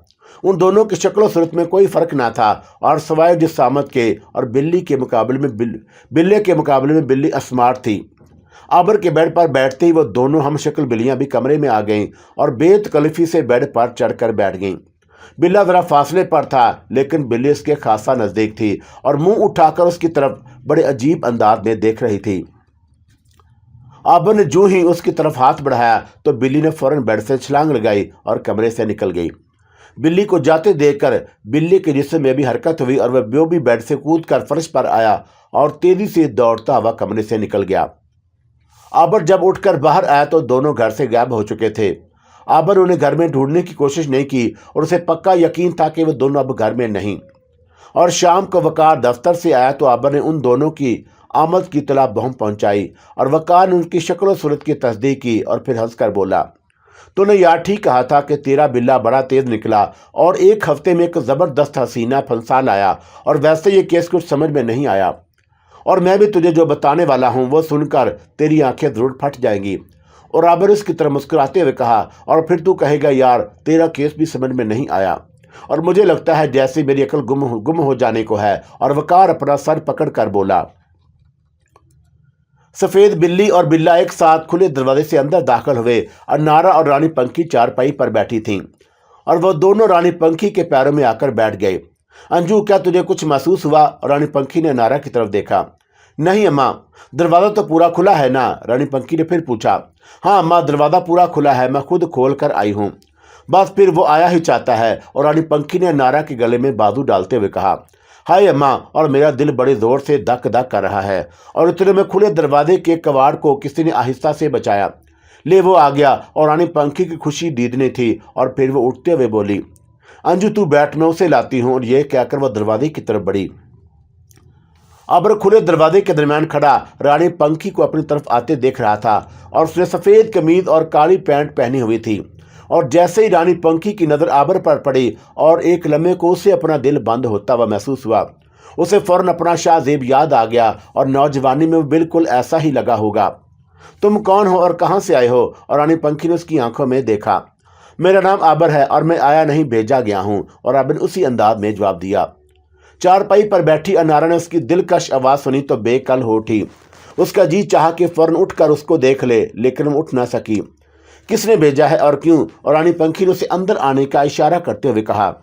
उन दोनों की शक्ल सूरत में कोई फ़र्क ना था और सवाए जिसामत के और बिल्ले के मुकाबले में बिल्ली स्मार्ट थी। आबर के बेड पर बैठते ही वो दोनों हमशक्ल बिल्लियां भी कमरे में आ गईं और बेतकल्फी से बेड पर चढ़कर बैठ गईं। बिल्ला ज़रा फासले पर था लेकिन बिल्ली उसके खासा नज़दीक थी और मुंह उठाकर उसकी तरफ बड़े अजीब अंदाज में देख रही थी। आबर ने जो ही उसकी तरफ हाथ बढ़ाया तो बिल्ली ने फौरन बेड से छलांग लगाई और कमरे से निकल गई। बिल्ली को जाते देखकर बिल्ली के जिस्म में भी हरकत हुई और वह भी बेड से कूदकर फर्श पर आया और तेजी से दौड़ता हुआ कमरे से निकल गया। आबर जब उठकर बाहर आया तो दोनों घर से गायब हो चुके थे। आबर उन्हें घर में ढूंढने की कोशिश नहीं की और उसे पक्का यकीन था कि वो दोनों अब घर में नहीं। और शाम को वकार दफ्तर से आया तो आबर ने उन दोनों की आमद की इत्तला बहम पहुंचाई और वकार ने उनकी शक्ल सूरत की तस्दीक की और फिर हंसकर बोला, तूने यार ठीक कहा था कि तेरा बिल्ला बड़ा तेज निकला और एक हफ्ते में एक ज़बरदस्त हसीना फंसा लाया और वैसे ये केस कुछ समझ में नहीं आया और मैं भी तुझे जो बताने वाला हूँ वो सुनकर तेरी आंखें ज़रूर फट जाएंगी। और आबर उसकी तरह मुस्कुराते हुए कहा, और फिर तू कहेगा यार तेरा केस भी समझ में नहीं आया और मुझे लगता है जैसे मेरी अकल गुम हो जाने को है। और वकार अपना सर पकड़ कर बोला। सफ़ेद बिल्ली और बिल्ला एक साथ खुले दरवाजे से अंदर दाखिल हुए और नारा और रानी पंखी चारपाई पर बैठी थीं और वह दोनों रानी पंखी के पैरों में आकर बैठ गए। अंजू, क्या तुझे कुछ महसूस हुआ? रानी पंखी ने नारा की तरफ देखा। नहीं अम्मा, दरवाज़ा तो पूरा खुला है ना? रानी पंखी ने फिर पूछा। हाँ अम्मा, दरवाज़ा पूरा खुला है, मैं खुद खोल कर आई हूँ। बस फिर वो आया ही चाहता है। और रानी पंखी ने नारा के गले में बाजू डालते हुए कहा, हाय अम्मा, और मेरा दिल बड़े ज़ोर से धक धक कर रहा है। और इतने में खुले दरवाजे के कवाड़ को किसी ने आहिस्ता से बचाया। ले वो आ गया और रानी पंखी की खुशी दीदने थी और फिर वो उठते हुए बोली, अंजू तू बैठ, मैं उसे लाती हूँ। और यह कहकर वह दरवाजे की तरफ बढ़ी। आबर खुले दरवाजे के दरमियान खड़ा रानी पंखी को अपनी तरफ आते देख रहा था और उसने सफ़ेद कमीज और काली पैंट पहनी हुई थी। और जैसे ही रानी पंखी की नज़र आबर पर पड़ी और एक लम्हे को उसे अपना दिल बंद होता हुआ महसूस हुआ। उसे फ़ौरन अपना शाहजेब याद आ गया और नौजवानी में वो बिल्कुल ऐसा ही लगा होगा। तुम कौन हो और कहाँ से आए हो? और रानी पंखी ने उसकी आंखों में देखा। मेरा नाम आबर है और मैं आया नहीं भेजा गया हूँ। और आबर ने उसी अंदाज में जवाब दिया। चारपाई पर बैठी अनारा ने उसकी दिलकश आवाज़ सुनी तो बेकल हो उठी। उसका जी चाहा कि फ़ौरन उठकर उसको देख ले, लेकिन वो उठ ना सकी। किसने भेजा है और क्यों? और रानी पंखी ने उसे अंदर आने का इशारा करते हुए कहा,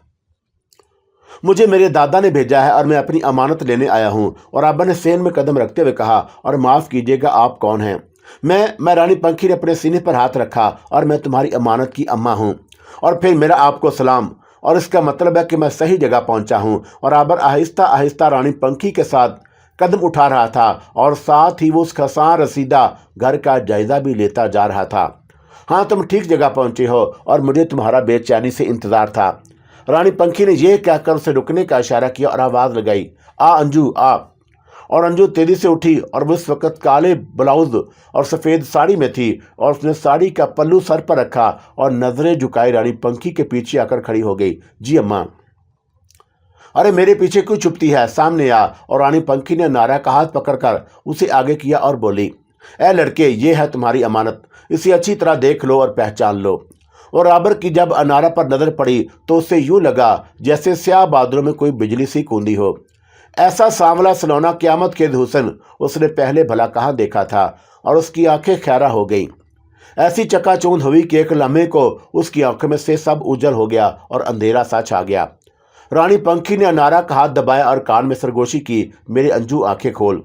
मुझे मेरे दादा ने भेजा है और मैं अपनी अमानत लेने आया हूँ। और आबर ने सेन में कदम रखते हुए कहा, और माफ़ कीजिएगा, आप कौन हैं? मैं रानी पंखी ने अपने सीने पर हाथ रखा, और मैं तुम्हारी अमानत की अम्मा हूँ। और फिर मेरा आपको सलाम, और इसका मतलब है कि मैं सही जगह पहुँचा हूँ। और आबर आहिस्ता आहिस्ता रानी पंखी के साथ कदम उठा रहा था और साथ ही वो उस खसान रसीदा घर का जायज़ा भी लेता जा रहा था। हाँ, तुम ठीक जगह पहुँचे हो और मुझे तुम्हारा बेचैनी से इंतज़ार था। रानी पंखी ने यह कहकर उसे रुकने का इशारा किया और आवाज़ लगाई, आ अंजू आ। और अंजू तेज़ी से उठी और वो उस वक़्त काले ब्लाउज और सफ़ेद साड़ी में थी और उसने साड़ी का पल्लू सर पर रखा और नज़रें झुकाई रानी पंखी के पीछे आकर खड़ी हो गई। जी अम्मा। अरे मेरे पीछे क्यों छुपती है, सामने आ। और रानी पंखी ने नारा का हाथ पकड़कर उसे आगे किया और बोली, ए लड़के, ये है तुम्हारी अमानत, इसे अच्छी तरह देख लो और पहचान लो। और आबर की जब अनारा पर नज़र पड़ी तो उसे यूँ लगा जैसे स्याह बादलों में कोई बिजली सी कूदी हो। ऐसा सांवला सलोना क़यामत के हुस्न उसने पहले भला कहाँ देखा था और उसकी आंखें खैरा हो गईं। ऐसी चकाचौंध हुई कि एक लम्हे को उसकी आंखों में से सब उजल हो गया और अंधेरा सा छा गया। रानी पंखी ने अनारा का हाथ दबाया और कान में सरगोशी की, मेरे अंजू आंखें खोल।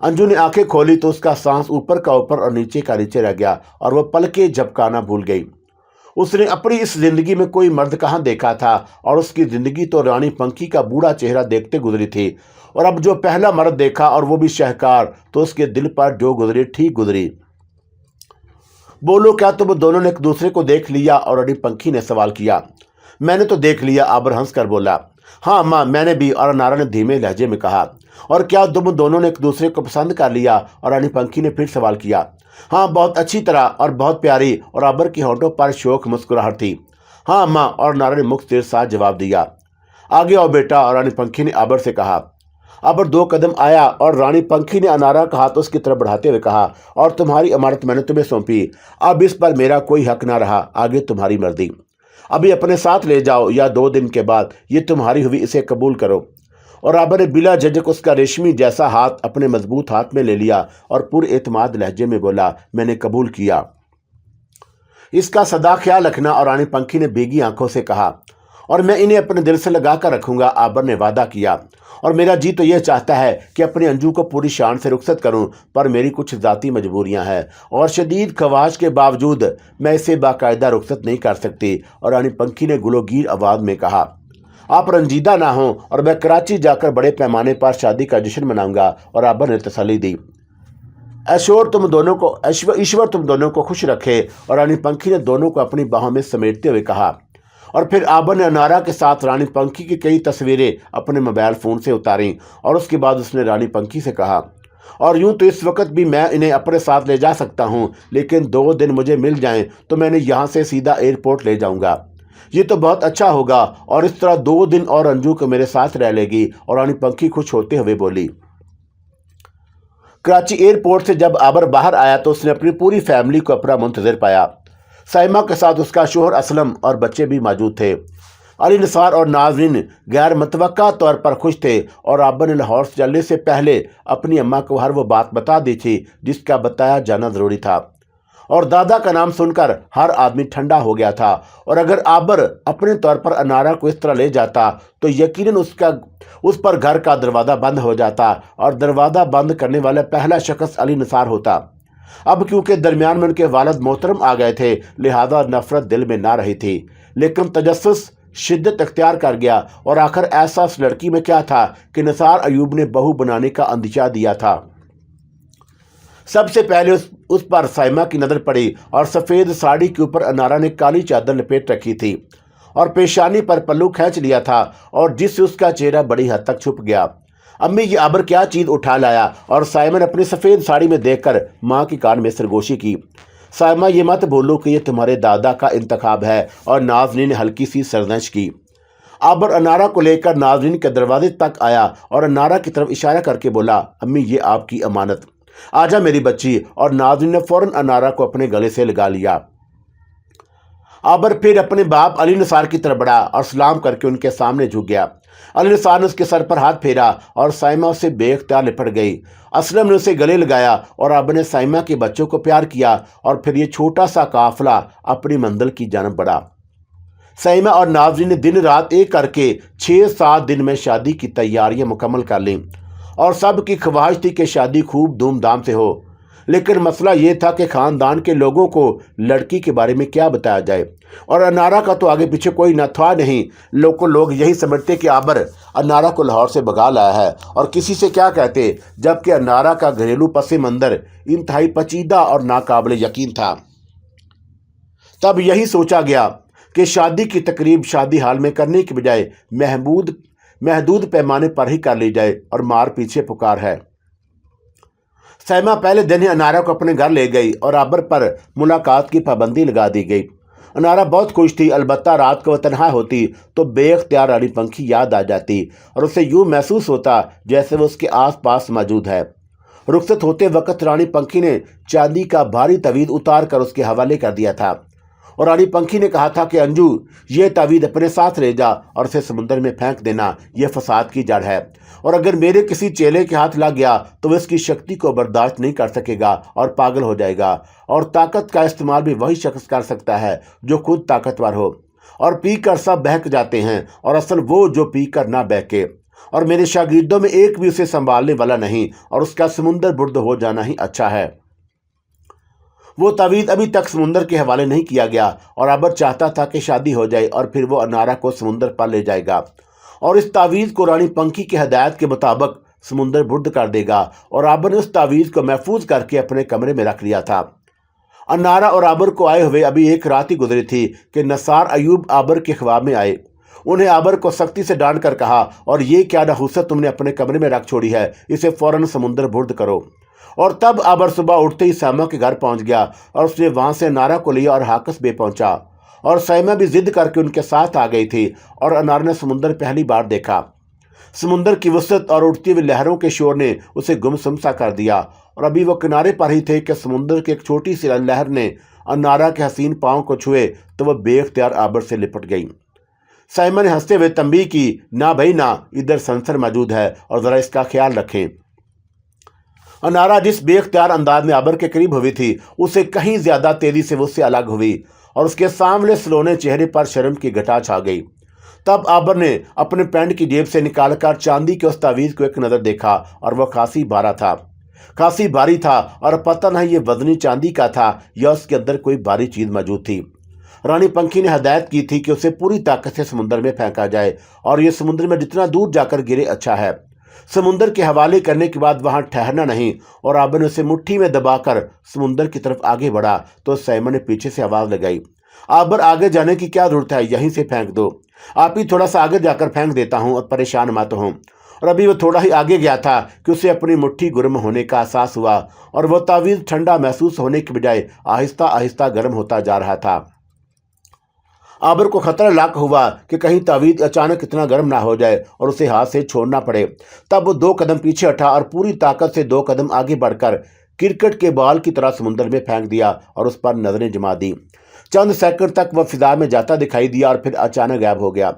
अंजू ने आंखें खोली तो उसका सांस ऊपर का ऊपर और नीचे का नीचे रह गया और वह पलकें झपकाना भूल गई। उसने अपनी इस जिंदगी में कोई मर्द कहाँ देखा था और उसकी जिंदगी तो रानी पंखी का बूढ़ा चेहरा देखते गुजरी थी। और अब जो पहला मर्द देखा और वो भी शहकार, तो उसके दिल पर जो गुजरी ठीक गुजरी। बोलो, क्या तुम दोनों ने एक दूसरे को देख लिया? और रानी पंखी ने सवाल किया। मैंने तो देख लिया, आबर हंस कर बोला। हाँ अम्मा, मैंने भी, और अनारा ने धीमे लहजे में कहा। और क्या तुम दोनों ने एक दूसरे को पसंद कर लिया? और रानी पंखी ने फिर सवाल किया। हाँ, बहुत अच्छी तरह और बहुत प्यारी, और आबर की होंठों पर शोक मुस्कुराहट थी। हाँ अम्मा, और अनारा ने मुख के साथ जवाब दिया। आगे आओ बेटा, और रानी पंखी ने आबर से कहा। आबर 2 कदम आया और रानी पंखी ने अनारा का हाथ उसकी तरफ बढ़ाते हुए कहा, और तुम्हारी अमानत मैंने तुम्हें सौंपी, अब इस पर मेरा कोई हक ना रहा, आगे तुम्हारी मर्जी। अभी अपने साथ ले जाओ, या 2 दिन के बाद ये तुम्हारी हुई, इसे कबूल करो। और आबर ने बिला झिझक उसका रेशमी जैसा हाथ अपने मजबूत हाथ में ले लिया और पूरे एतमाद लहजे में बोला, मैंने कबूल किया। इसका सदा ख्याल रखना। और रानी पंखी ने भीगी आंखों से कहा, और मैं इन्हें अपने दिल से लगा कर रखूंगा, आबर ने वादा किया। और मेरा जी तो यह चाहता है कि अपनी अंजू को पूरी शान से रुखसत करूं, पर मेरी कुछ ज़ाती मजबूरियां हैं और शदीद ख्वाहिश के बावजूद मैं इसे बाकायदा रुखसत नहीं कर सकती। और रानी पंखी ने गुलोगीर आवाज़ में कहा, आप रंजीदा ना हो, और मैं कराची जाकर बड़े पैमाने पर शादी का जश्न मनाऊंगा। और आबर ने तसल्ली दी, ईश्वर तुम दोनों को खुश रखे। और रानी पंखी ने दोनों को अपनी बाहों में समेटते हुए कहा। और फिर आबर ने अनारा के साथ रानी पंखी की कई तस्वीरें अपने मोबाइल फ़ोन से उतारीं। और उसके बाद उसने रानी पंखी से कहा, और यूं तो इस वक्त भी मैं इन्हें अपने साथ ले जा सकता हूं, लेकिन 2 दिन मुझे मिल जाएं तो मैं इन्हें यहाँ से सीधा एयरपोर्ट ले जाऊंगा। ये तो बहुत अच्छा होगा, और इस तरह 2 दिन और अंजू को मेरे साथ रह लेगी। और रानी पंखी खुश होते हुए बोली। कराची एयरपोर्ट से जब आबर बाहर आया तो उसने अपनी पूरी फैमिली को अपना मुंतज़िर पाया। साइमा के साथ उसका शोहर असलम और बच्चे भी मौजूद थे। अली निसार और नाजरीन गैर मुतवक्का तौर पर खुश थे, और आबर ने लाहौर से चलने से पहले अपनी अम्मा को हर वो बात बता दी थी जिसका बताया जाना ज़रूरी था। और दादा का नाम सुनकर हर आदमी ठंडा हो गया था। और अगर आबर अपने तौर पर अनारा को इस तरह ले जाता तो यकीनन उस पर घर का दरवाज़ा बंद हो जाता, और दरवाज़ा बंद करने वाला पहला शख्स अली निसार होता। अब क्योंकि दरमियान में उनके वालिद मोहतरम आ गए थे, लिहाजा नफरत दिल में ना रही थी, लेकिन तजस्सुस शिद्दत अख्तियार कर गया। और आखिर ऐसा उस लड़की में क्या था कि निसार अयूब ने बहू बनाने का अंदेशा दिया था। सबसे पहले उस पर साइमा की नज़र पड़ी, और सफ़ेद साड़ी के ऊपर अनारा ने काली चादर लपेट रखी थी और पेशानी पर पल्लू खींच लिया था, और जिससे उसका चेहरा बड़ी हद तक छुप गया। अम्मी, ये आबर क्या चीज़ उठा लाया? और साइमा ने अपनी सफ़ेद साड़ी में देखकर माँ के कान में सरगोशी की। साइमा, ये मत बोलो कि ये तुम्हारे दादा का इंतखाब है। और नाज़रीन ने हल्की सी सरजश की। आबर अनारा को लेकर नाज़रीन के दरवाजे तक आया और अनारा की तरफ इशारा करके बोला, अम्मी, ये आपकी अमानत, आजा मेरी बच्ची। और नाज़रीन ने फौरन अनारा को अपने गले से लगा लिया। आबर फिर अपने बाप अली निसार की तरफ बढ़ा और सलाम करके उनके सामने झुक गया। अली निसार ने उसके सर पर हाथ फेरा और साइमा उससे बेख्तियार लिपट गई। असलम ने उसे गले लगाया और आबर ने साइमा के बच्चों को प्यार किया, और फिर ये छोटा सा काफिला अपनी मंजिल की जानब बढ़ा। साइमा और नाज़रीन ने दिन रात एक करके 6-7 दिन में शादी की तैयारियां मुकम्मल कर लीं, और सब की ख्वाहिश थी कि शादी खूब धूमधाम से हो। लेकिन मसला ये था कि ख़ानदान के लोगों को लड़की के बारे में क्या बताया जाए, और अनारा का तो आगे पीछे कोई न था नहीं। लोग यही समझते कि आबर अनारा को लाहौर से भगा लाया है, और किसी से क्या कहते, जबकि अनारा का घरेलू पस मंज़र इंतहाई पेचीदा और नाकाबिल यकीन था। तब यही सोचा गया कि शादी की तकरीब शादी हाल में करने की बजाय महदूद पैमाने पर ही कर ली जाए, और मार पीछे पुकार है। साइमा पहले दिन ही अनारा को अपने घर ले गई और आबर पर मुलाकात की पाबंदी लगा दी गई। अनारा बहुत खुश थी, अलबत्ता रात को वह तन्हा होती तो बेख्तियार रानी पंखी याद आ जाती, और उसे यूँ महसूस होता जैसे वो उसके आस पास मौजूद है। रुखसत होते वक्त रानी पंखी ने चांदी का भारी तवीज़ उतार कर उसके हवाले कर दिया था, और रानी पंखी ने कहा था कि अंजू, ये तावीज़ अपने साथ ले जा और उसे समुद्र में फेंक देना, यह फसाद की जड़ है, और अगर मेरे किसी चेले के हाथ लग गया तो वह इसकी शक्ति को बर्दाश्त नहीं कर सकेगा और पागल हो जाएगा। और ताकत का इस्तेमाल भी वही शख्स कर सकता है जो खुद ताकतवर हो, और पी कर सब बहक जाते हैं, और असल वो जो पी कर ना बहके। और मेरे शागिर्दों में एक भी उसे संभालने वाला नहीं, और उसका समुंदर बुर्द हो जाना ही अच्छा है। वो तावीज़ अभी तक समुंदर के हवाले नहीं किया गया, और आबर चाहता था कि शादी हो जाए और फिर वो अनारा को समुंदर पर ले जाएगा, और इस तावीज़ को रानी पंखी की हदायत के मुताबिक समुंदर बुर्द कर देगा। और आबर ने उस तावीज़ को महफूज करके अपने कमरे में रख लिया था। अनारा और आबर को आए हुए अभी एक रात ही गुजरी थी कि निसार अयूब आबर के ख्वाब में आए। उन्हें आबर को सख्ती से डांट कर कहा, और ये क्या नहुसत तुमने अपने कमरे में रख छोड़ी है, इसे फौरन समुंदर बुर्द करो। और तब आबर सुबह उठते ही सैमा के घर पहुंच गया और उसने वहां से अनारा को लिया और हाकस बे पहुंचा। और सैमा भी जिद करके उनके साथ आ गई थी और अनारा ने समुंदर पहली बार देखा। समुंदर की वसत और उठती हुई लहरों के शोर ने उसे गुमसुम सा कर दिया, और अभी वो किनारे पर ही थे कि समुंदर की एक छोटी सी लहर ने अनारा के हसीन पांव को छुए तो वह बेख्तियार आबर से लिपट गई। सैमा ने हंसते हुए तंबीह की, ना भाई ना, इधर संसर मौजूद है और जरा इसका ख्याल रखें। अनारा जिस बेख्तियार अंदाज में आबर के करीब हुई थी, उसे कहीं ज्यादा तेजी से वो उससे अलग हुई और उसके सामने सलोने चेहरे पर शर्म की घटा छा गई। तब आबर ने अपने पैंट की जेब से निकालकर चांदी के उस तावीज को एक नजर देखा और वह खासी भारी था और पता नहीं ये वजनी चांदी का था या उसके अंदर कोई भारी चीज मौजूद थी। रानी पंखी ने हदायत की थी कि उसे पूरी ताकत से समुद्र में फेंका जाए और ये समुद्र में जितना दूर जाकर गिरे अच्छा है। समुद्र के हवाले करने के बाद वहां ठहरना नहीं, और आबर ने उसे मुट्ठी में दबाकर समुद्र की तरफ आगे बढ़ा तो सैमा ने पीछे से आवाज लगाई, आबर आगे जाने की क्या जरूरत है, यहीं से फेंक दो। आप ही थोड़ा सा आगे जाकर फेंक देता हूं और परेशान मत हो। और अभी वो थोड़ा ही आगे गया था कि उसे अपनी मुट्ठी गर्म होने का एहसास हुआ और वह तावीज ठंडा महसूस होने के बजाय आहिस्ता आहिस्ता गर्म होता जा रहा था। आबर को खतरा लाक हुआ कि कहीं तावीज अचानक इतना गर्म ना हो जाए और उसे हाथ से छोड़ना पड़े। तब वो 2 कदम पीछे हटा और पूरी ताकत से 2 कदम आगे बढ़कर क्रिकेट के बॉल की तरह समुद्र में फेंक दिया और उस पर नजरें जमा दी। चंद सेकंड तक वह फिजा में जाता दिखाई दिया और फिर अचानक गायब हो गया।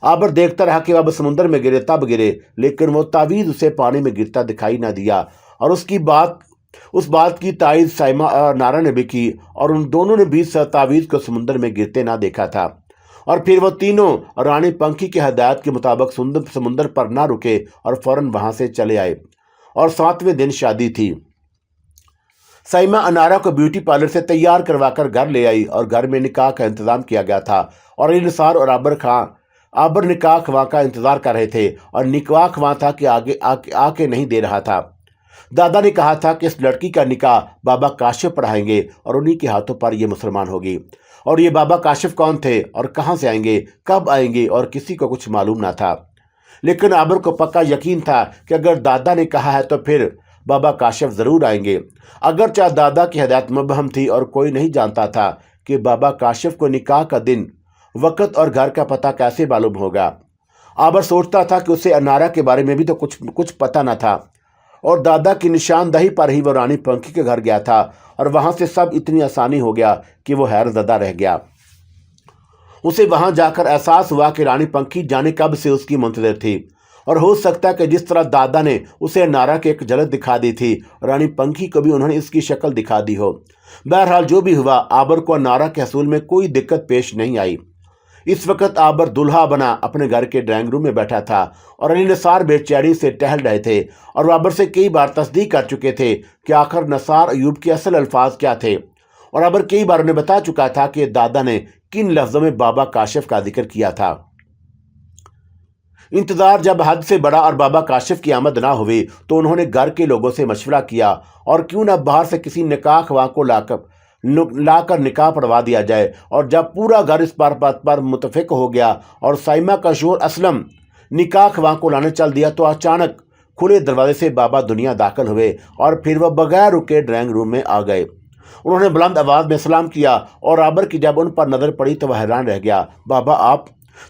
आबर देखता रहा कि अब समुद्र में गिरे तब गिरे, लेकिन वो तावीज उसे पानी में गिरता दिखाई ना दिया और उस बात की तायद सैमा और नारा ने भी की और उन दोनों ने भी तावीज को समुद्र में गिरते ना देखा था। और फिर वो तीनों रानी पंखी की हदायत के मुताबिक समुद्र पर ना रुके और फौरन वहां से चले आए। और 7वें दिन शादी थी। सैमा अनारा को ब्यूटी पार्लर से तैयार करवाकर घर ले आई और घर में निकाह का इंतजाम किया गया था। और निसार और आबर निकाह ख्वाह का इंतजार कर रहे थे और निकाह ख्वाह था कि आके नहीं दे रहा था। दादा ने कहा था कि इस लड़की का निकाह बाबा काशिफ पढ़ाएंगे और उन्हीं के हाथों पर यह मुसलमान होगी। और ये बाबा काशिफ कौन थे और कहाँ से आएंगे, कब आएंगे, और किसी को कुछ मालूम ना था। लेकिन आबर को पक्का यकीन था कि अगर दादा ने कहा है तो फिर बाबा काशिफ जरूर आएंगे। अगर चाहे दादा की हदायत मुबहम थी और कोई नहीं जानता था कि बाबा काशिफ को निकाह का दिन, वक्त और घर का पता कैसे मालूम होगा। आबर सोचता था कि उसे अनारा के बारे में भी तो कुछ पता न था और दादा की निशानदही पर ही वो रानी पंखी के घर गया था और वहां से सब इतनी आसानी हो गया कि वो हैरतज़दा रह गया। उसे वहां जाकर एहसास हुआ कि रानी पंखी जाने कब से उसकी मुंतज़िर थी और हो सकता है कि जिस तरह दादा ने उसे अनारा की एक झलक दिखा दी थी, रानी पंखी को भी उन्होंने इसकी शक्ल दिखा दी हो। बहरहाल जो भी हुआ, आबर को अनारा के हसूल में कोई दिक्कत पेश नहीं आई। इस वक्त आबर दुल्हा बना अपने घर के ड्राइंग रूम में बैठा था और अली नसार बेचैनी से टहल रहे थे और आबर से कई बार तस्दीक कर चुके थे कि आखिर नसार अयूब के असल अल्फाज क्या थे। और आबर कई बार उन्हें बता चुका था कि दादा ने किन लफ्जों में बाबा काशिफ का जिक्र किया था। इंतजार जब हद से बड़ा और बाबा काशिफ की आमद ना हुई तो उन्होंने घर के लोगों से मशवरा किया और क्यों ना बाहर से किसी निकाह ख्वाह को लाकर निकाह पढ़वा दिया जाए। और जब पूरा घर इस बात पर मुतफिक हो गया और साइमा का शोर असलम निकाह ख्वाह को लाने चल दिया तो अचानक खुले दरवाजे से बाबा दुनिया दाखिल हुए और फिर वह बगैर रुके ड्राइंग रूम में आ गए। उन्होंने बुलंद आवाज में सलाम किया और आबर की जब उन पर नजर पड़ी तो वह हैरान रह गया। बाबा आप,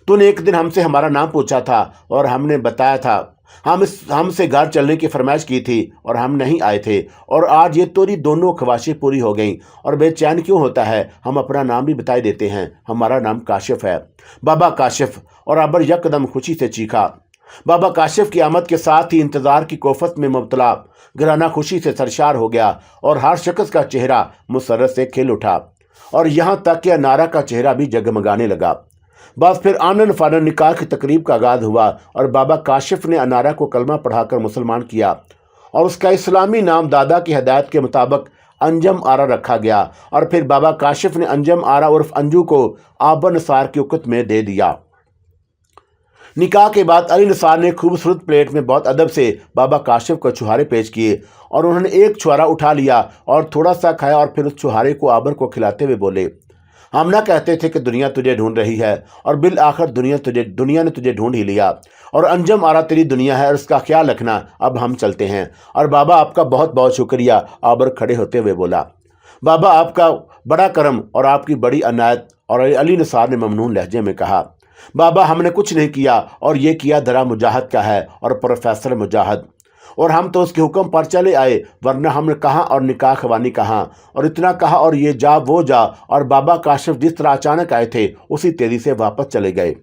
तूने एक दिन हमसे हमारा नाम पूछा था और हमने बताया था हमसे घर चलने की फरमाइश की थी और हम नहीं आए थे और आज ये तेरी दोनों ख्वाहिशें पूरी हो गईं और बेचैन क्यों होता है? हम अपना नाम भी बता देते हैं, हमारा नाम काशिफ है, बाबा काशिफ। और आबर यकदम खुशी से चीखा। बाबा काशिफ की आमद के साथ ही इंतजार की कोफत में मुब्तला घराना खुशी से सरशार हो गया और हर शख्स का चेहरा मुसर्रत से खिल उठा और यहाँ तक कि अनारा का चेहरा भी जगमगाने लगा। बस फिर आनन फानन निकाह की तकरीब का आगाज हुआ और बाबा काशिफ ने अनारा को कलमा पढ़ाकर मुसलमान किया और उसका इस्लामी नाम दादा की हदायत के मुताबिक अंजम आरा रखा गया। और फिर बाबा काशिफ ने अंजम आरा उर्फ अंजू को आबर नसार की उकत में दे दिया। निकाह के बाद अली नसार ने खूबसूरत प्लेट में बहुत अदब से बाबा काशिफ को छुहारे पेश किए और उन्होंने एक छुहारा उठा लिया और थोड़ा सा खाया और फिर उस छुहारे को आबर को खिलाते हुए बोले, हम ना कहते थे कि दुनिया तुझे ढूंढ रही है, और बिलआखिर दुनिया ने तुझे ढूंढ ही लिया, और अंजम आरा तेरी दुनिया है और उसका ख्याल रखना, अब हम चलते हैं। और बाबा आपका बहुत बहुत शुक्रिया, आबर खड़े होते हुए बोला। बाबा आपका बड़ा करम और आपकी बड़ी अनायत। और अली निसार ने ममनून लहजे में कहा, बाबा हमने कुछ नहीं किया, और ये किया दरा मुजाहिद का है और प्रोफेसर मुजाहिद, और हम तो उसके हुक्म पर चले आए, वरना हमने कहाँ और निकाह खवानी कहाँ, और इतना कहा और ये जा वो जा। और बाबा काशिफ जिस तरह अचानक आए थे उसी तेजी से वापस चले गए।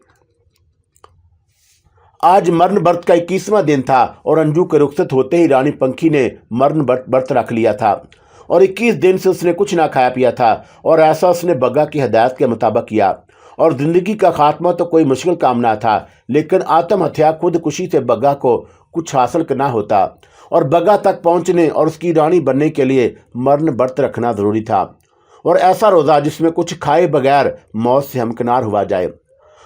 आज मरण व्रत का 21वां दिन था, और अंजू के रुखसत होते ही रानी पंखी ने मरण व्रत रख लिया था, और 21 दिन से उसने कुछ ना खाया पिया था, और ऐसा उसने बग्गा की हदायत के मुताबिक किया। और जिंदगी का खात्मा तो कोई मुश्किल काम ना था, लेकिन आत्महत्या खुदकुशी से बग्गा को कुछ हासिल करना होता, और बग्गा तक पहुंचने और उसकी रानी बनने के लिए मरण व्रत रखना जरूरी था, और ऐसा रोज़ा जिसमें कुछ खाए बगैर मौत से हमकिनार हुआ जाए।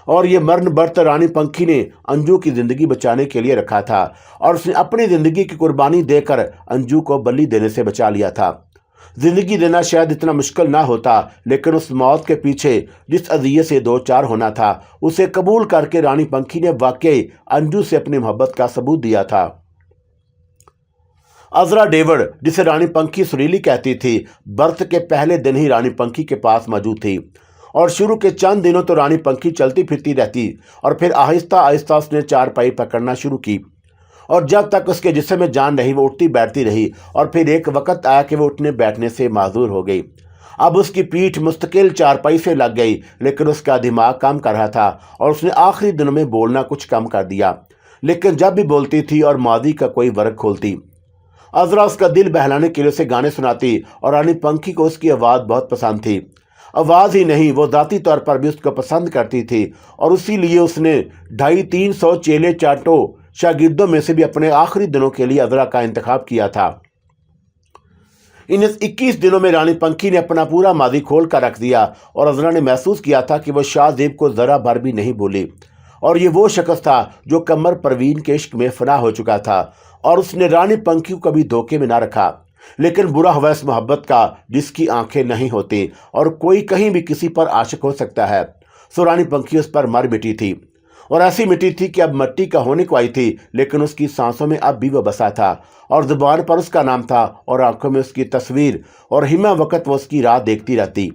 और ये मरण व्रत रानी पंखी ने अंजू की ज़िंदगी बचाने के लिए रखा था, और उसने अपनी ज़िंदगी की कुर्बानी देकर अंजू को बलि देने से बचा लिया था। ज़िंदगी देना शायद इतना मुश्किल ना होता, लेकिन उस मौत के पीछे जिस अज़ियत से दो चार होना था, उसे कबूल करके रानी पंखी ने वाकई अंजू से अपनी मोहब्बत का सबूत दिया था। अजरा डेविड, जिसे रानी पंखी सुरीली कहती थी, व्रत के पहले दिन ही रानी पंखी के पास मौजूद थी, और शुरू के चंद दिनों तो रानी पंखी चलती फिरती रहती, और फिर आहिस्ता आहिस्ता उसने चारपाई पकड़ना शुरू की, और जब तक उसके जिस्म में जान रही वो उठती बैठती रही, और फिर एक वक्त आया कि वो उठने बैठने से माजूर हो गई। अब उसकी पीठ मुस्तकिल चारपाई से लग गई, लेकिन उसका दिमाग काम कर रहा था, और उसने आखिरी दिनों में बोलना कुछ कम कर दिया, लेकिन जब भी बोलती थी और मादी का कोई वर्क खोलती, अजरा उसका दिल बहलाने के लिए उसे गाने सुनाती, और रानी पंखी को उसकी आवाज़ बहुत पसंद थी। आवाज़ ही नहीं, वो ज़ाती तौर पर भी उसको पसंद करती थी, और इसी लिए उसने 250-300 चेले चाटों शागिर्दों में से भी अपने आखिरी दिनों के लिए अजरा का इंतखाब किया था। इन 21 दिनों में रानी पंखी ने अपना पूरा मादी खोल कर रख दिया, और अजरा ने महसूस किया था कि वह शाहजेब को ज़रा भर भी नहीं बोली, और ये वो शख्स था जो कमर परवीन के इश्क में फना हो चुका था, और उसने रानी पंखी को कभी धोखे में ना रखा। लेकिन बुरा हुआ इस मोहब्बत का जिसकी आंखें नहीं होती, और कोई कहीं भी किसी पर आशिक हो सकता है। सो रानी पंखी उस पर मर मिटी थी, और ऐसी मिट्टी थी कि अब मिट्टी का होने को आई थी, लेकिन उसकी सांसों में अब भी वह बसा था, और जुबान पर उसका नाम था, और आंखों में उसकी तस्वीर, और हिमा वक्त वो उसकी राह देखती रहती।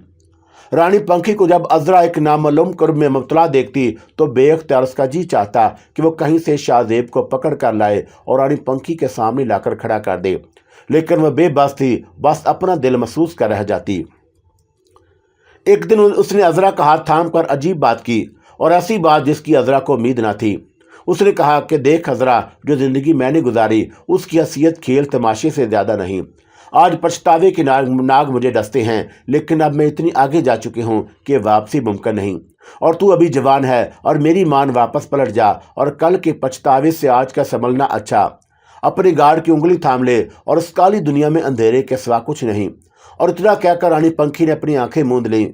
रानी पंखी को जब अजरा एक नामालूम कुर्ब में मुब्तला देखती तो बेअख्तियार उसका जी चाहता कि वो कहीं से शाहजेब को पकड़ कर लाए और रानी पंखी के सामने लाकर खड़ा कर दे, लेकिन वह बेबस थी, बस अपना दिल महसूस कर रह जाती। एक दिन उसने अजरा का हाथ थाम कर अजीब बात की, और ऐसी बात जिसकी अजरा को उम्मीद न थी। उसने कहा कि देख अजरा, जो ज़िंदगी मैंने गुजारी उसकी हैसियत खेल तमाशे से ज़्यादा नहीं। आज पछतावे के नाग मुझे डसते हैं, लेकिन अब मैं इतनी आगे जा चुकी हूँ कि वापसी मुमकिन नहीं, और तू अभी जवान है, और मेरी मान वापस पलट जा, और कल के पछतावे से आज का संभलना अच्छा। अपनी गाड़ की उंगली थाम ले, और उस काली दुनिया में अंधेरे के सिवा कुछ नहीं। और इतना कहकर रानी पंखी ने अपनी आंखें मूंद लीं,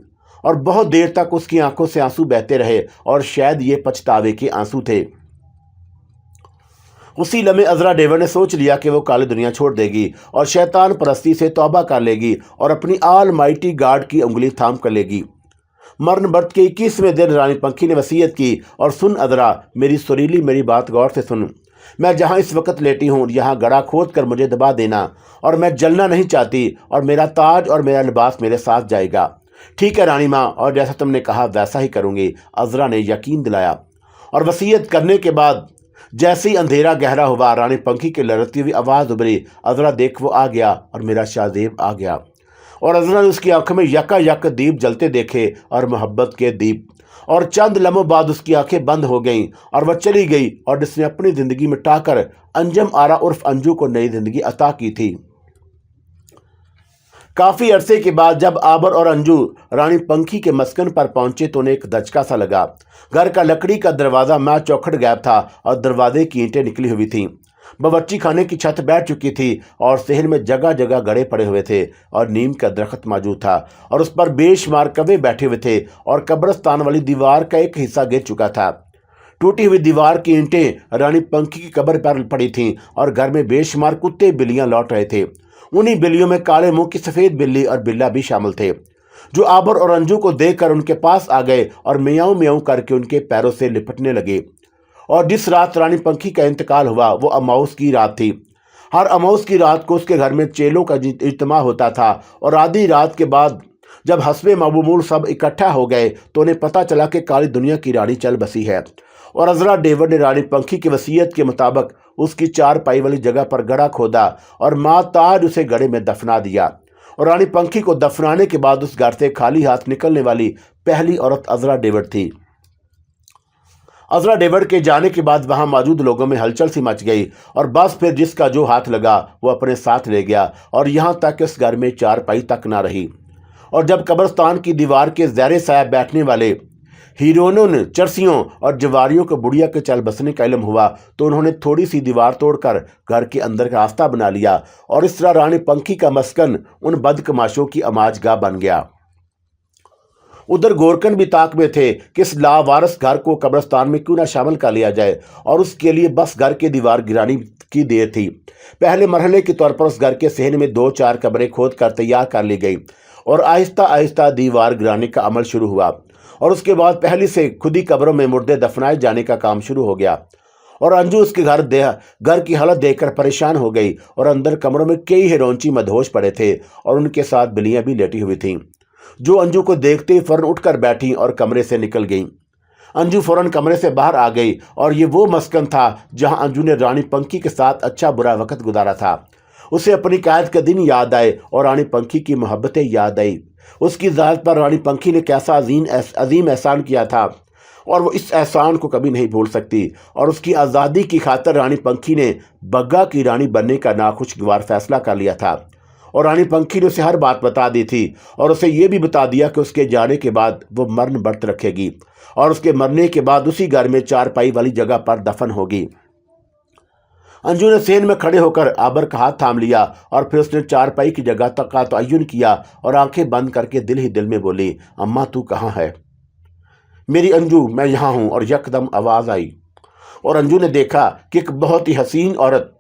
और बहुत देर तक उसकी आंखों से आंसू बहते रहे, और शायद ये पछतावे के आंसू थे। उसी लम्हे अजरा डेविड ने सोच लिया कि वो काली दुनिया छोड़ देगी, और शैतान परस्ती से तौबा कर लेगी, और अपनी आल माइटी गार्ड की उंगली थाम कर लेगी। मरण व्रत के 21वें दिन रानी पंखी ने वसीयत की, और सुन अजरा, मेरी सुरीली, मेरी बात गौर से सुन। मैं जहाँ इस वक्त लेटी हूँ यहाँ गड़ा खोद कर मुझे दबा देना, और मैं जलना नहीं चाहती, और मेरा ताज और मेरा लिबास मेरे साथ जाएगा। ठीक है रानी माँ, और जैसा तुमने कहा वैसा ही करूँगी, अजरा ने यकीन दिलाया। और वसीयत करने के बाद जैसे ही अंधेरा गहरा हुआ, रानी पंखी की लड़ती हुई आवाज़ उभरी, अजरा देख वो आ गया, और मेरा शाहजेब आ गया। और अजरा ने उसकी आंखों में यका दीप जलते देखे, और मोहब्बत के दीप, और चंद लम्हों बाद उसकी आंखें बंद हो गईं, और वह चली गई, और जिसने अपनी ज़िंदगी मिटाकर अंजम आरा उर्फ अंजू को नई ज़िंदगी अता की थी। काफ़ी अरसे के बाद जब आबर और अंजू रानी पंखी के मस्कन पर पहुंचे तो उन्हें एक दचका सा लगा। घर का लकड़ी का दरवाज़ा मैं चौखट गैप था, और दरवाजे की ईंटें निकली हुई थीं। बावर्ची खाने की छत बैठ चुकी थी, और सहन में जगह जगह गड़े पड़े हुए थे, और नीम का दरख्त मौजूद था, और उस पर बेशुमार कौवे बैठे हुए थे, और कब्रिस्तान वाली दीवार का एक हिस्सा गिर चुका था। टूटी हुई दीवार की ईंटें रानी पंखी की कब्र पर पड़ी थीं, और घर में बेशुमार कुत्ते बिल्लियां लौट रहे थे। उन्हीं बिल्लियों में काले मुंह की सफ़ेद बिल्ली और बिल्ला भी शामिल थे। जो आबर और अंजू को देखकर उनके पास आ गए और मियाऊं मियाऊं करके उनके पैरों से लिपटने लगे। और जिस रात रानी पंखी का इंतकाल हुआ वो अमाउस की रात थी। हर अमाउस की रात को उसके घर में चेलों का इज्तिमा होता था और आधी रात के बाद जब हस्बे मबूमूल सब इकट्ठा हो गए तो उन्हें पता चला कि काली दुनिया की रानी चल बसी है। और अजरा डेविड ने रानी पंखी की वसीयत के मुताबिक उसकी 4 पाई वाली जगह पर गड़ा खोदा और माताज उसे गड़े में दफना दिया। और रानी पंखी को दफनाने के बाद उस घर से खाली हाथ निकलने वाली पहली औरत अजरा डेविड थी। अजरा डेविड के जाने के बाद वहां मौजूद लोगों में हलचल सी मच गई और बस फिर जिसका जो हाथ लगा वो अपने साथ ले गया और यहां तक इस घर में 4 पाई तक ना रही। और जब कब्रिस्तान की दीवार के ज़ेरे साया बैठने वाले हीरोइनों ने चरसियों और जवारियों को बुढ़िया के चल बसने का इल्म हुआ तो उन्होंने थोड़ी सी दीवार तोड़कर घर के अंदर का रास्ता बना लिया और इस तरह रानी पंखी का मस्कन उन बदकमाशों की अमाजगाह बन गया। उधर गोरकन भी ताक में थे कि इस लावारस घर को कब्रिस्तान में क्यों ना शामिल कर लिया जाए और उसके लिए बस घर की दीवार गिरानी की देर थी। पहले मरहले के तौर पर उस घर के सहन में 2-4 कब्रें खोद कर तैयार कर ली गई और आहिस्ता आहिस्ता दीवार गिराने का अमल शुरू हुआ और उसके बाद पहली से खुदी कब्रों में मुर्दे दफनाए जाने का काम शुरू हो गया। और अंजू उसके घर की हालत देखकर परेशान हो गई और अंदर कमरों में कई हिरोंची मदहोश पड़े थे और उनके साथ बिल्लियां भी लेटी हुई थीं, जो अंजू को देखते ही फौरन उठकर बैठी और कमरे से निकल गईं। अंजू फौरन कमरे से बाहर आ गई और ये वो मस्कन था जहां अंजू ने रानी पंखी के साथ अच्छा बुरा वक्त गुजारा था। उसे अपनी कैद के दिन याद आए और रानी पंखी की मोहब्बतें याद आई। उसकी ज़ात पर रानी पंखी ने कैसा अजीम एहसान किया था और वो इस एहसान को कभी नहीं भूल सकती। और उसकी आज़ादी की खातिर रानी पंखी ने बग्गा की रानी बनने का नाखुशगवार फैसला कर लिया था। और रानी पंखी ने उसे हर बात बता दी थी और उसे ये भी बता दिया कि उसके जाने के बाद वो मरण व्रत रखेगी और उसके मरने के बाद उसी घर में 4 पाई वाली जगह पर दफन होगी। अंजू ने सेन में खड़े होकर आबर का हाथ थाम लिया और फिर उसने 4 पाई की जगह तक का तयन किया और आंखें बंद करके दिल ही दिल में बोली, अम्मा तू कहाँ है? मेरी अंजू, मैं यहाँ हूँ। और यकदम आवाज़ आई और अंजू ने देखा कि एक बहुत ही हसीन औरत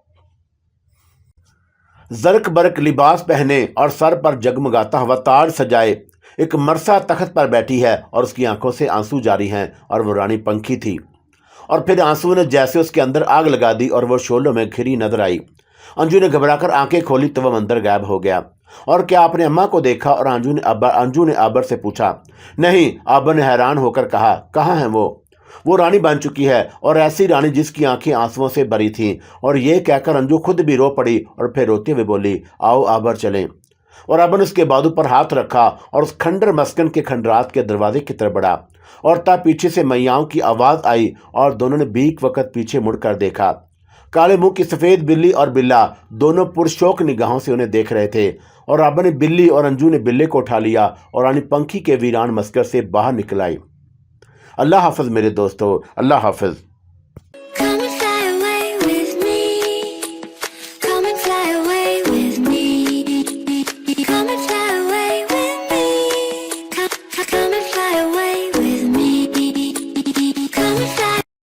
जरक बरक लिबास पहने और सर पर जगमगाता हुआ ताज सजाए एक मरसा तख्त पर बैठी है और उसकी आंखों से आंसू जारी हैं और वो रानी पंखी थी। और फिर आंसू ने जैसे उसके अंदर आग लगा दी और वो शोलों में घिरी नजर आई। अंजू ने घबराकर आंखें खोली तो वह अंदर गायब हो गया। और क्या आपने अम्मा को देखा? और अंजू ने आबर से पूछा। नहीं, आबर ने हैरान होकर कहा, कहाँ है वो रानी बन चुकी है और ऐसी रानी जिसकी आंखें आंसुओं से भरी थीं। और ये कहकर अंजू खुद भी रो पड़ी और फिर रोते हुए बोली, आओ आबर चलें। और आबर ने उसके बाजू पर हाथ रखा और उस खंडर मस्कन के खंडरात के दरवाजे की तरफ बढ़ा और तब पीछे से मैयाओं की आवाज़ आई और दोनों ने बीक वक्त पीछे मुड़कर देखा। काले मुंह की सफ़ेद बिल्ली और बिल्ला दोनों पुरशौक निगाहों से उन्हें देख रहे थे। और आबर ने बिल्ली और अंजू ने बिल्ले को उठा लिया और रानी पंखी के वीरान मस्कर से बाहर निकल आई। अल्लाह हाफ़िज़ मेरे दोस्तों, अल्लाह हाफ़िज़।